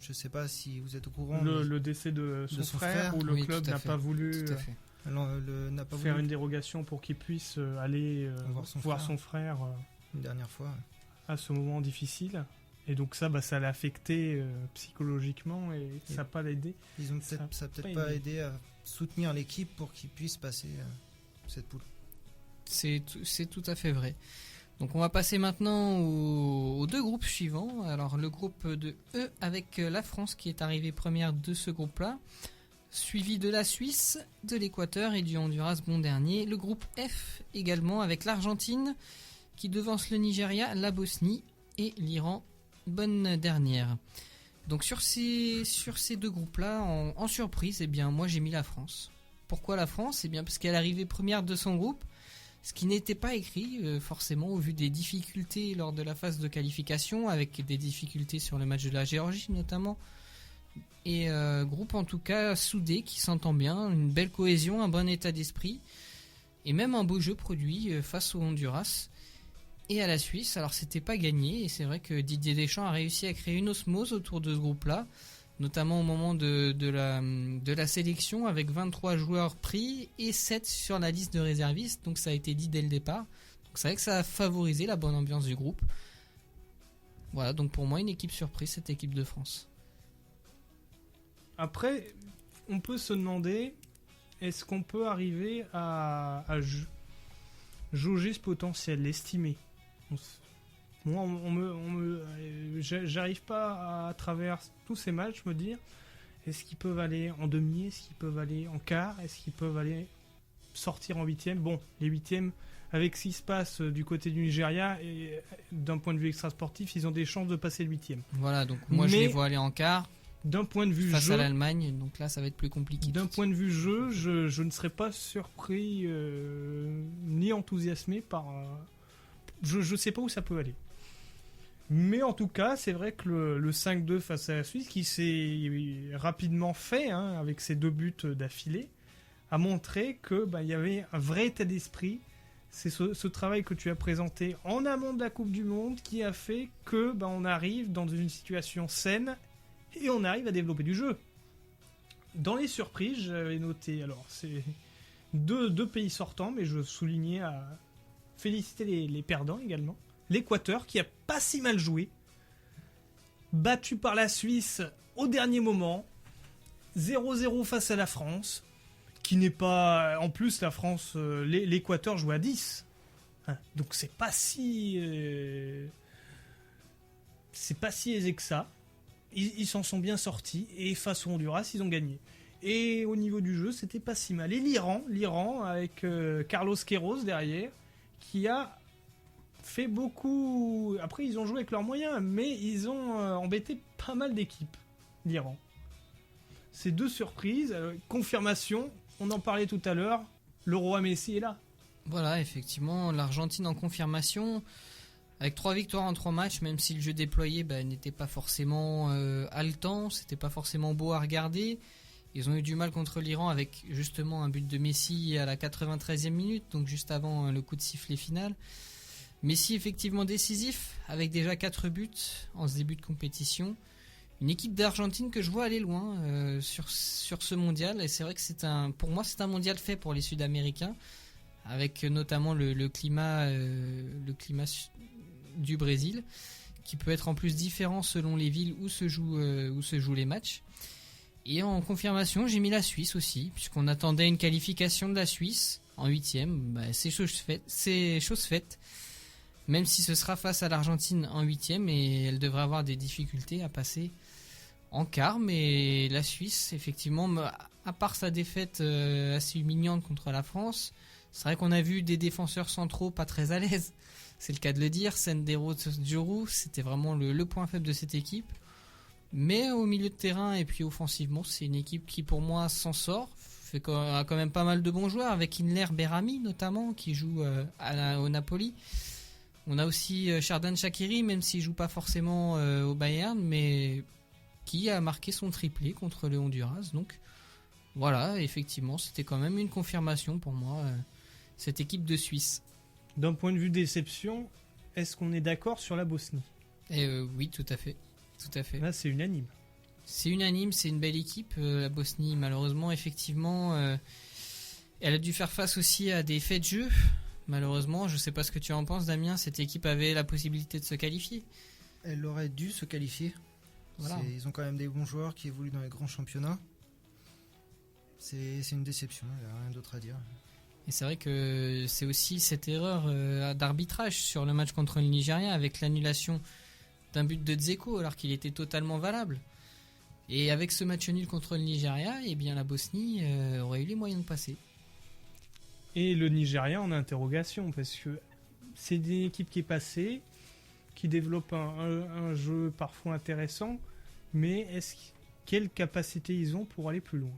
Je sais pas si vous êtes au courant. Le décès de son frère, où le Oui, club tout à n'a fait. pas voulu Tout à fait. N'a pas faire voulu une dérogation pour qu'il puisse aller voir son frère une dernière fois. à ce moment difficile. Et donc ça l'a affecté psychologiquement et ça n'a pas aidé. Ça a peut-être pas aidé à soutenir l'équipe pour qu'il puisse passer cette poule. C'est tout à fait vrai. Donc on va passer maintenant aux deux groupes suivants. Alors le groupe de E avec la France qui est arrivée première de ce groupe-là, suivi de la Suisse, de l'Équateur et du Honduras bon dernier. Le groupe F également avec l'Argentine qui devance le Nigeria, la Bosnie et l'Iran bonne dernière. Donc sur ces deux groupes-là, en surprise, eh bien moi j'ai mis la France. Pourquoi la France ? Eh bien parce qu'elle arrivait première de son groupe, ce qui n'était pas écrit forcément au vu des difficultés lors de la phase de qualification, avec des difficultés sur le match de la Géorgie notamment. Et groupe en tout cas soudé, qui s'entend bien, une belle cohésion, un bon état d'esprit, et même un beau jeu produit face au Honduras et à la Suisse. Alors c'était pas gagné, et c'est vrai que Didier Deschamps a réussi à créer une osmose autour de ce groupe-là, notamment au moment de la sélection, avec 23 joueurs pris et 7 sur la liste de réservistes, donc ça a été dit dès le départ. Donc c'est vrai que ça a favorisé la bonne ambiance du groupe. Voilà, donc pour moi une équipe surprise, cette équipe de France. Après, on peut se demander, est-ce qu'on peut arriver à jauger ce potentiel, l'estimer ? Moi, j'arrive pas à travers tous ces matchs me dire, est-ce qu'ils peuvent aller en demi, est-ce qu'ils peuvent aller en quart, est-ce qu'ils peuvent aller sortir en huitième ? Bon, les huitièmes, avec ce qui se passe du côté du Nigeria, et d'un point de vue extra-sportif, ils ont des chances de passer le huitième. Voilà, donc moi je les vois aller en quart. D'un point de vue face jeu, à l'Allemagne, donc là ça va être plus compliqué. D'un point de vue jeu, je ne serais pas surpris ni enthousiasmé par. Je sais pas où ça peut aller. Mais en tout cas, c'est vrai que le 5-2 face à la Suisse, qui s'est rapidement fait avec ses 2 buts d'affilée, a montré que il y avait un vrai état d'esprit. C'est ce travail que tu as présenté en amont de la Coupe du Monde qui a fait que on arrive dans une situation saine. Et on arrive à développer du jeu. Dans les surprises, j'avais noté, alors c'est deux pays sortants, mais je soulignais à féliciter les perdants également. L'Équateur qui a pas si mal joué, battu par la Suisse au dernier moment, 0-0 face à la France, qui n'est pas... En plus, la France, l'Équateur joue à 10. Donc c'est pas si aisé que ça. Ils s'en sont bien sortis et face au Honduras, ils ont gagné. Et au niveau du jeu, c'était pas si mal. Et l'Iran avec Carlos Queiroz derrière, qui a fait beaucoup... Après, ils ont joué avec leurs moyens, mais ils ont embêté pas mal d'équipes, l'Iran. Ces 2 surprises, confirmation, on en parlait tout à l'heure, le roi Messi est là. Voilà, effectivement, l'Argentine en confirmation... Avec 3 victoires en 3 matchs, même si le jeu déployé n'était pas forcément haletant, c'était pas forcément beau à regarder. Ils ont eu du mal contre l'Iran avec justement un but de Messi à la 93e minute, donc juste avant le coup de sifflet final. Messi effectivement décisif, avec déjà 4 buts en ce début de compétition. Une équipe d'Argentine que je vois aller loin sur ce mondial, et c'est vrai que pour moi c'est un mondial fait pour les Sud-Américains, avec notamment le climat du Brésil, qui peut être en plus différent selon les villes où se jouent les matchs. Et en confirmation, j'ai mis la Suisse aussi, puisqu'on attendait une qualification de la Suisse en 8e. C'est chose faite, même si ce sera face à l'Argentine en 8e, et elle devrait avoir des difficultés à passer en quart. Mais la Suisse, effectivement, à part sa défaite assez humiliante contre la France, c'est vrai qu'on a vu des défenseurs centraux pas très à l'aise. C'est le cas de le dire. Sendero Djurou, c'était vraiment le point faible de cette équipe. Mais au milieu de terrain et puis offensivement, c'est une équipe qui pour moi s'en sort. A quand même pas mal de bons joueurs, avec Inler Berami notamment, qui joue au Napoli. On a aussi Xherdan Shaqiri, même s'il joue pas forcément au Bayern, mais qui a marqué son triplé contre le Honduras. Donc voilà, effectivement, c'était quand même une confirmation pour moi, cette équipe de Suisse. D'un point de vue déception, est-ce qu'on est d'accord sur la Bosnie? Et oui, tout à fait. Tout à fait. Là, c'est unanime. C'est unanime, c'est une belle équipe. La Bosnie, malheureusement, effectivement, elle a dû faire face aussi à des faits de jeu. Malheureusement, je sais pas ce que tu en penses, Damien, cette équipe avait la possibilité de se qualifier. Elle aurait dû se qualifier. Voilà. Ils ont quand même des bons joueurs qui évoluent dans les grands championnats. C'est une déception, il n'y a rien d'autre à dire. Et c'est vrai que c'est aussi cette erreur d'arbitrage sur le match contre le Nigeria avec l'annulation d'un but de Dzeko alors qu'il était totalement valable. Et avec ce match nul contre le Nigeria, eh bien la Bosnie aurait eu les moyens de passer. Et le Nigeria en interrogation, parce que c'est une équipe qui est passée, qui développe un jeu parfois intéressant, mais quelle capacité ils ont pour aller plus loin?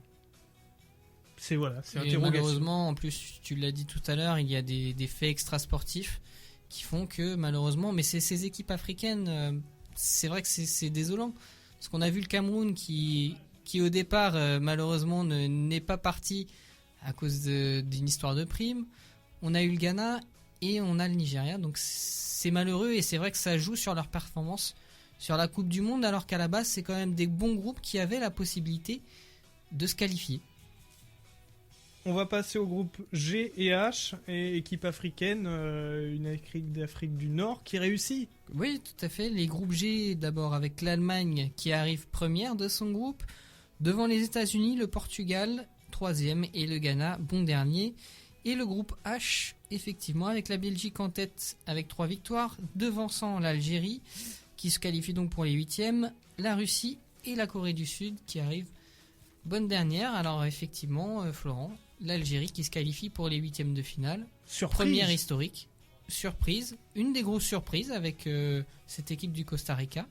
C'est Et interrogation. malheureusement, en plus, tu l'as dit tout à l'heure, il y a des faits extrasportifs qui font que malheureusement, mais ces équipes africaines, c'est vrai que c'est désolant. Parce qu'on a vu le Cameroun qui au départ, malheureusement, n'est pas parti à cause d'une histoire de prime. On a eu le Ghana et on a le Nigeria. Donc c'est malheureux et c'est vrai que ça joue sur leur performance sur la Coupe du Monde, alors qu'à la base, c'est quand même des bons groupes qui avaient la possibilité de se qualifier. On va passer au groupe G et H, et équipe africaine, une équipe d'Afrique du Nord qui réussit. Oui, tout à fait. Les groupes G, d'abord avec l'Allemagne qui arrive première de son groupe, devant les États-Unis, le Portugal, troisième, et le Ghana, bon dernier. Et le groupe H, effectivement, avec la Belgique en tête avec 3 victoires, devançant l'Algérie, qui se qualifie donc pour les huitièmes, la Russie et la Corée du Sud qui arrivent bonne dernière. Alors effectivement, Florent, l'Algérie qui se qualifie pour les huitièmes de finale. Surprise. Première historique. Surprise. Une des grosses surprises avec cette équipe du Costa Rica.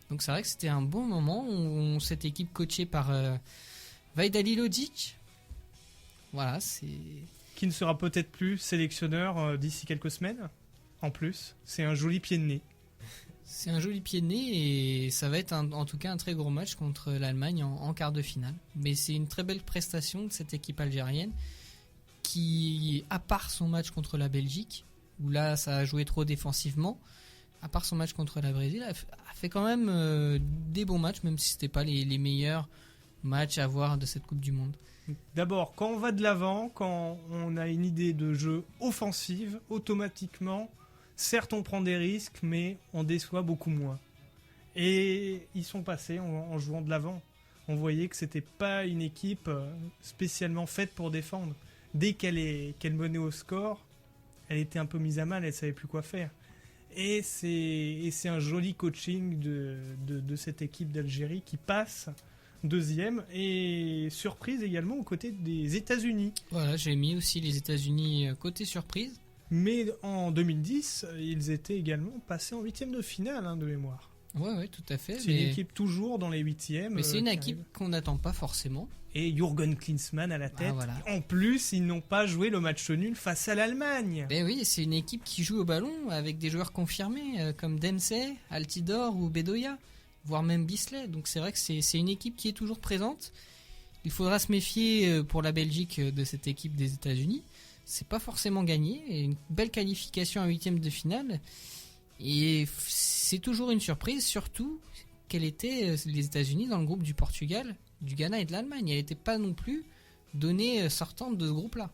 Donc c'est vrai que c'était un bon moment. Cette équipe coachée par Vaidali Lodic. Voilà, c'est... Qui ne sera peut-être plus sélectionneur d'ici quelques semaines. En plus, c'est un joli pied de nez. C'est un joli pied de nez et ça va être en tout cas un très gros match contre l'Allemagne en quart de finale. Mais c'est une très belle prestation de cette équipe algérienne qui, à part son match contre la Belgique, où là ça a joué trop défensivement, à part son match contre la Brésil, a fait quand même des bons matchs, même si c'était pas les meilleurs matchs à voir de cette Coupe du Monde. D'abord, quand on va de l'avant, quand on a une idée de jeu offensive, automatiquement, certes on prend des risques, mais on déçoit beaucoup moins. Et ils sont passés en jouant de l'avant. On voyait que c'était pas une équipe spécialement faite pour défendre. Dès qu'elle menait au score, elle était un peu mise à mal, elle savait plus quoi faire. Et c'est un joli coaching de cette équipe d'Algérie qui passe deuxième, et surprise également aux côtés des États-Unis. Voilà, j'ai mis aussi les États-Unis côté surprise. Mais en 2010, ils étaient également passés en huitième de finale, de mémoire. Ouais, tout à fait. C'est une équipe toujours dans les huitièmes. Mais c'est une équipe qu'on n'attend pas forcément. Et Jürgen Klinsmann à la tête. Voilà. En plus, ils n'ont pas joué le match nul face à l'Allemagne. Ben oui, c'est une équipe qui joue au ballon avec des joueurs confirmés comme Dempsey, Altidore ou Bedoya, voire même Bisley. Donc c'est vrai que c'est une équipe qui est toujours présente. Il faudra se méfier pour la Belgique de cette équipe des États-Unis. C'est pas forcément gagné. Et une belle qualification à huitième de finale. Et c'est toujours une surprise, surtout qu'elle était les États-Unis dans le groupe du Portugal, du Ghana et de l'Allemagne. Elle n'était pas non plus donnée sortante de ce groupe-là.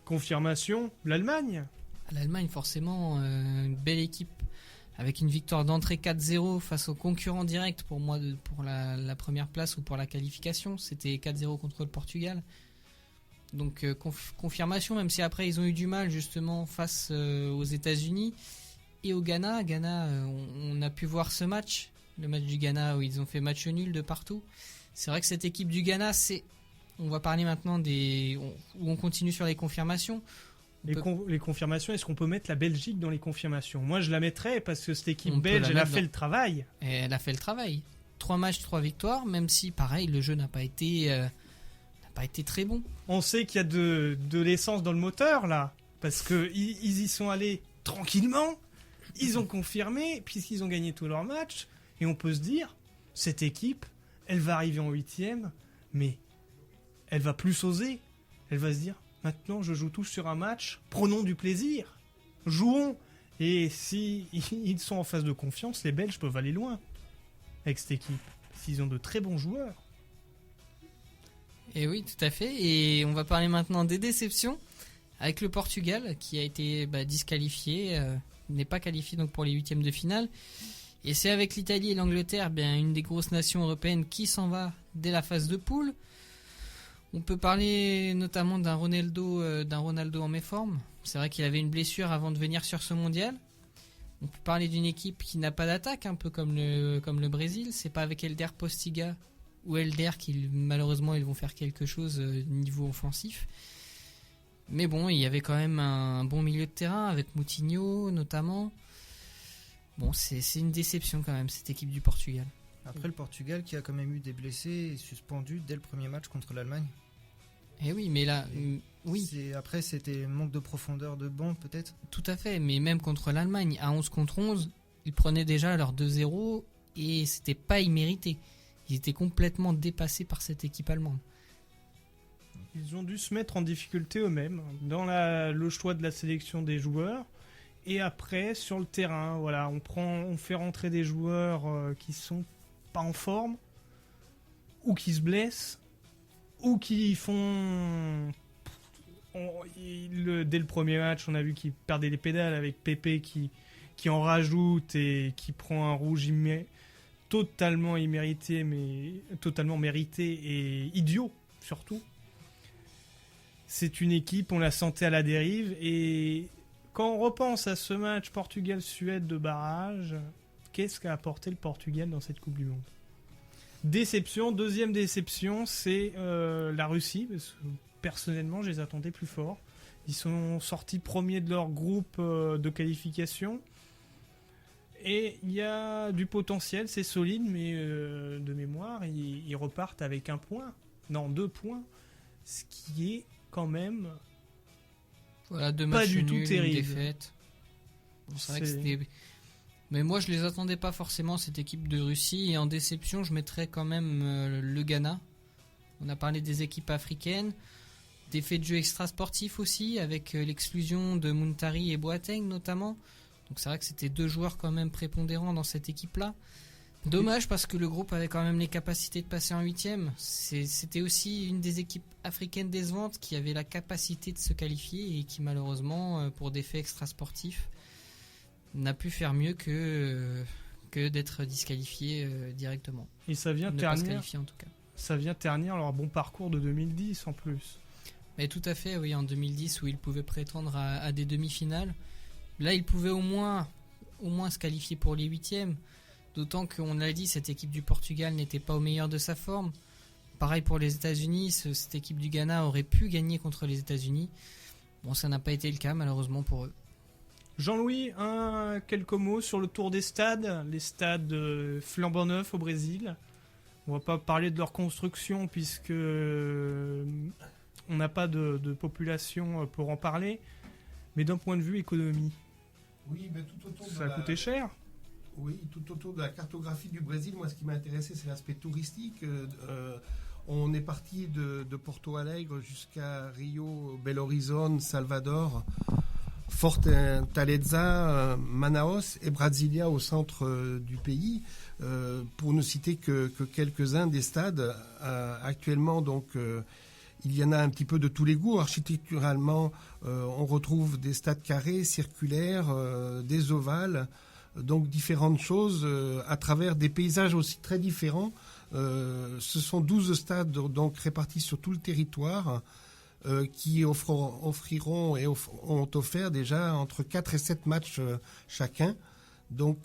Confirmation, l'Allemagne. L'Allemagne, forcément, une belle équipe avec une victoire d'entrée 4-0 face aux concurrents directs pour moi pour la première place ou pour la qualification. C'était 4-0 contre le Portugal. Donc confirmation, même si après ils ont eu du mal justement face aux États-Unis et au Ghana. On a pu voir ce match, le match du Ghana où ils ont fait match nul de partout. C'est vrai que cette équipe du Ghana, on va parler maintenant où on continue sur les confirmations. Les confirmations, est-ce qu'on peut mettre la Belgique dans les confirmations? Moi, je la mettrais parce que cette équipe belge, elle a fait le travail. Et elle a fait le travail. 3 matchs, 3 victoires, même si, pareil, le jeu n'a pas été très bon. On sait qu'il y a de l'essence dans le moteur, là, parce qu'ils y sont allés tranquillement. Ils ont confirmé, puisqu'ils ont gagné tous leurs matchs. Et on peut se dire, cette équipe, elle va arriver en 8e, mais elle va plus oser. Elle va se dire, maintenant je joue tous sur un match, prenons du plaisir. Jouons. Et si ils sont en phase de confiance, les Belges peuvent aller loin avec cette équipe. S'ils ont de très bons joueurs. Et oui, tout à fait. Et on va parler maintenant des déceptions avec le Portugal qui a été disqualifié, n'est pas qualifié donc pour les 8e de finale. Et c'est avec l'Italie et l'Angleterre, une des grosses nations européennes qui s'en va dès la phase de poule. On peut parler notamment d'un Ronaldo en méforme. C'est vrai qu'il avait une blessure avant de venir sur ce mondial. On peut parler d'une équipe qui n'a pas d'attaque, un peu comme le Brésil. C'est pas avec Elder Postiga ou Elder qu'ils malheureusement ils vont faire quelque chose niveau offensif. Mais bon, il y avait quand même un bon milieu de terrain avec Moutinho notamment. Bon, c'est une déception quand même cette équipe du Portugal. Après le Portugal qui a quand même eu des blessés et suspendu dès le premier match contre l'Allemagne. Eh oui, mais là, oui. Après, c'était manque de profondeur de banc, peut-être. Tout à fait, mais même contre l'Allemagne, à 11 contre 11, ils prenaient déjà leur 2-0 et c'était pas immérité. Ils étaient complètement dépassés par cette équipe allemande. Ils ont dû se mettre en difficulté eux-mêmes dans le choix de la sélection des joueurs. Et après, sur le terrain, voilà, on fait rentrer des joueurs qui sont pas en forme, ou qui se blessent, ou qui font... dès le premier match, on a vu qu'ils perdaient les pédales avec Pepe qui en rajoute et qui prend un rouge totalement immérité, mais totalement mérité et idiot surtout. C'est une équipe, on la sentait à la dérive. Et quand on repense à ce match Portugal-Suède de barrage, qu'est-ce qu'a apporté le Portugal dans cette Coupe du Monde ? Déception, deuxième déception, c'est la Russie, parce que personnellement, je les attendais plus forts. Ils sont sortis premiers de leur groupe de qualification. Et il y a du potentiel, c'est solide, mais de mémoire, ils repartent avec 2 points. Ce qui est quand même voilà, 2 pas matchs du nuls, tout terrible. Une défaite. Bon, c'est vrai que c'était... Mais moi, je les attendais pas forcément, cette équipe de Russie. Et en déception, je mettrais quand même le Ghana. On a parlé des équipes africaines. Des faits de jeu extra-sportifs aussi, avec l'exclusion de Muntari et Boateng notamment. Donc c'est vrai que c'était 2 joueurs quand même prépondérants dans cette équipe-là. Dommage parce que le groupe avait quand même les capacités de passer en 8e. C'était aussi une des équipes africaines décevantes qui avait la capacité de se qualifier et qui malheureusement, pour des faits extra-sportifs, n'a pu faire mieux que d'être disqualifié directement. Et ça vient en tout cas. Ça vient ternir leur bon parcours de 2010 en plus. Mais tout à fait, oui, en 2010 où ils pouvaient prétendre à des demi-finales. Là, ils pouvaient au moins se qualifier pour les 8e. D'autant qu'on l'a dit, cette équipe du Portugal n'était pas au meilleur de sa forme. Pareil pour les États-Unis, cette équipe du Ghana aurait pu gagner contre les États-Unis. Bon, ça n'a pas été le cas malheureusement pour eux. Jean-Louis, quelques mots sur le tour des stades, les stades flambant neufs au Brésil. On va pas parler de leur construction puisque on n'a pas de population pour en parler, mais d'un point de vue économie, oui, mais tout autour ça a coûté cher. Oui, tout autour de la cartographie du Brésil, moi ce qui m'a intéressé c'est l'aspect touristique. On est parti de Porto Alegre jusqu'à Rio, Belo Horizonte, Salvador, Fortaleza, Manaus et Brasilia au centre du pays, pour ne citer que quelques-uns des stades. Actuellement, donc, il y en a un petit peu de tous les goûts. Architecturalement, on retrouve des stades carrés, circulaires, des ovales, donc différentes choses à travers des paysages aussi très différents. Ce sont 12 stades donc répartis sur tout le territoire, qui offriront et ont offert déjà entre 4 et 7 matchs chacun. Donc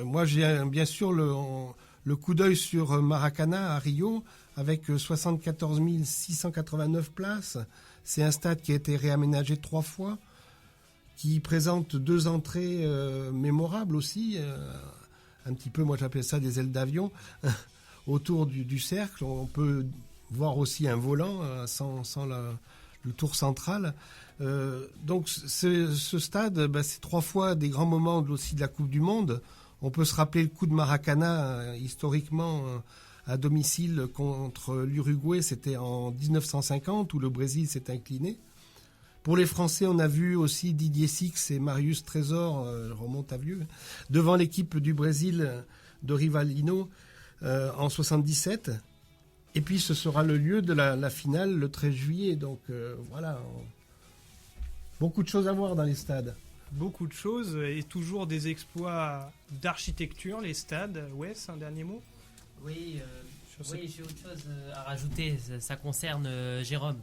moi j'ai bien sûr le coup d'œil sur Maracana à Rio avec 74 689 places. C'est un stade qui a été réaménagé 3 fois, qui présente 2 entrées mémorables aussi, un petit peu, moi j'appelle ça des ailes d'avion, autour du cercle. On peut voir aussi un volant sans le tour central. Donc ce stade, c'est 3 fois des grands moments aussi de la Coupe du Monde. On peut se rappeler le coup de Maracana, historiquement, à domicile contre l'Uruguay, c'était en 1950, où le Brésil s'est incliné. Pour les Français, on a vu aussi Didier Six et Marius Trésor, remonte à vieux, devant l'équipe du Brésil de Rivalino en 77. Et puis ce sera le lieu de la finale le 13 juillet. Donc voilà, beaucoup de choses à voir dans les stades. Beaucoup de choses et toujours des exploits d'architecture, les stades. Wes, un dernier mot ? Oui, j'ai autre chose à rajouter. Ça concerne Jérôme.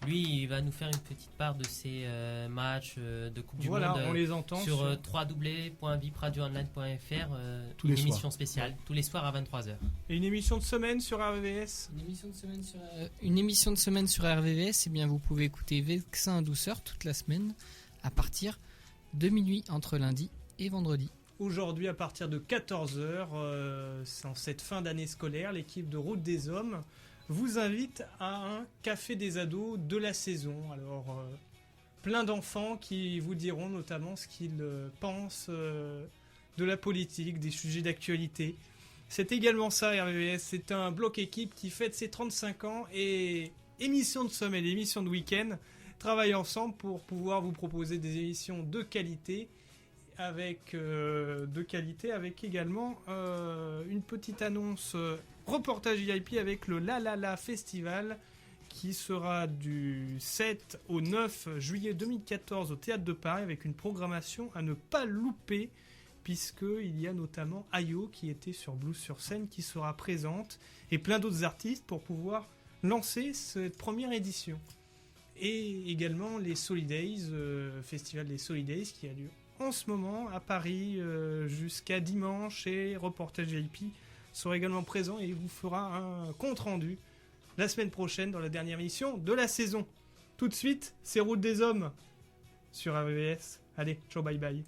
Lui, il va nous faire une petite part de ses matchs de Coupe du Monde. On les entend sur www.vipradioonline.fr. Une émission spéciale tous les soirs à 23h. Et une émission de semaine sur RVVS. Une émission de semaine sur RVVS, eh bien vous pouvez écouter Vexin à douceur toute la semaine à partir de minuit entre lundi et vendredi. Aujourd'hui, à partir de 14h, en cette fin d'année scolaire, l'équipe de Route des Hommes vous invite à un café des ados de la saison. Alors, plein d'enfants qui vous diront notamment ce qu'ils pensent de la politique, des sujets d'actualité. C'est également ça, RVVS. C'est un bloc équipe qui fête ses 35 ans et émission de semaine, émission de week-end travaillent ensemble pour pouvoir vous proposer des émissions de qualité avec également une petite annonce reportage VIP avec le La La La Festival qui sera du 7 au 9 juillet 2014 au Théâtre de Paris avec une programmation à ne pas louper puisqu'il y a notamment Ayo qui était sur Blues sur scène qui sera présente et plein d'autres artistes pour pouvoir lancer cette première édition. Et également les Solidays, festival des Solidays qui a lieu en ce moment à Paris jusqu'à dimanche et Reportage VIP sera également présent et vous fera un compte rendu la semaine prochaine dans la dernière émission de la saison. Tout de suite, c'est Route des Hommes sur RVVS. Allez, ciao, bye bye.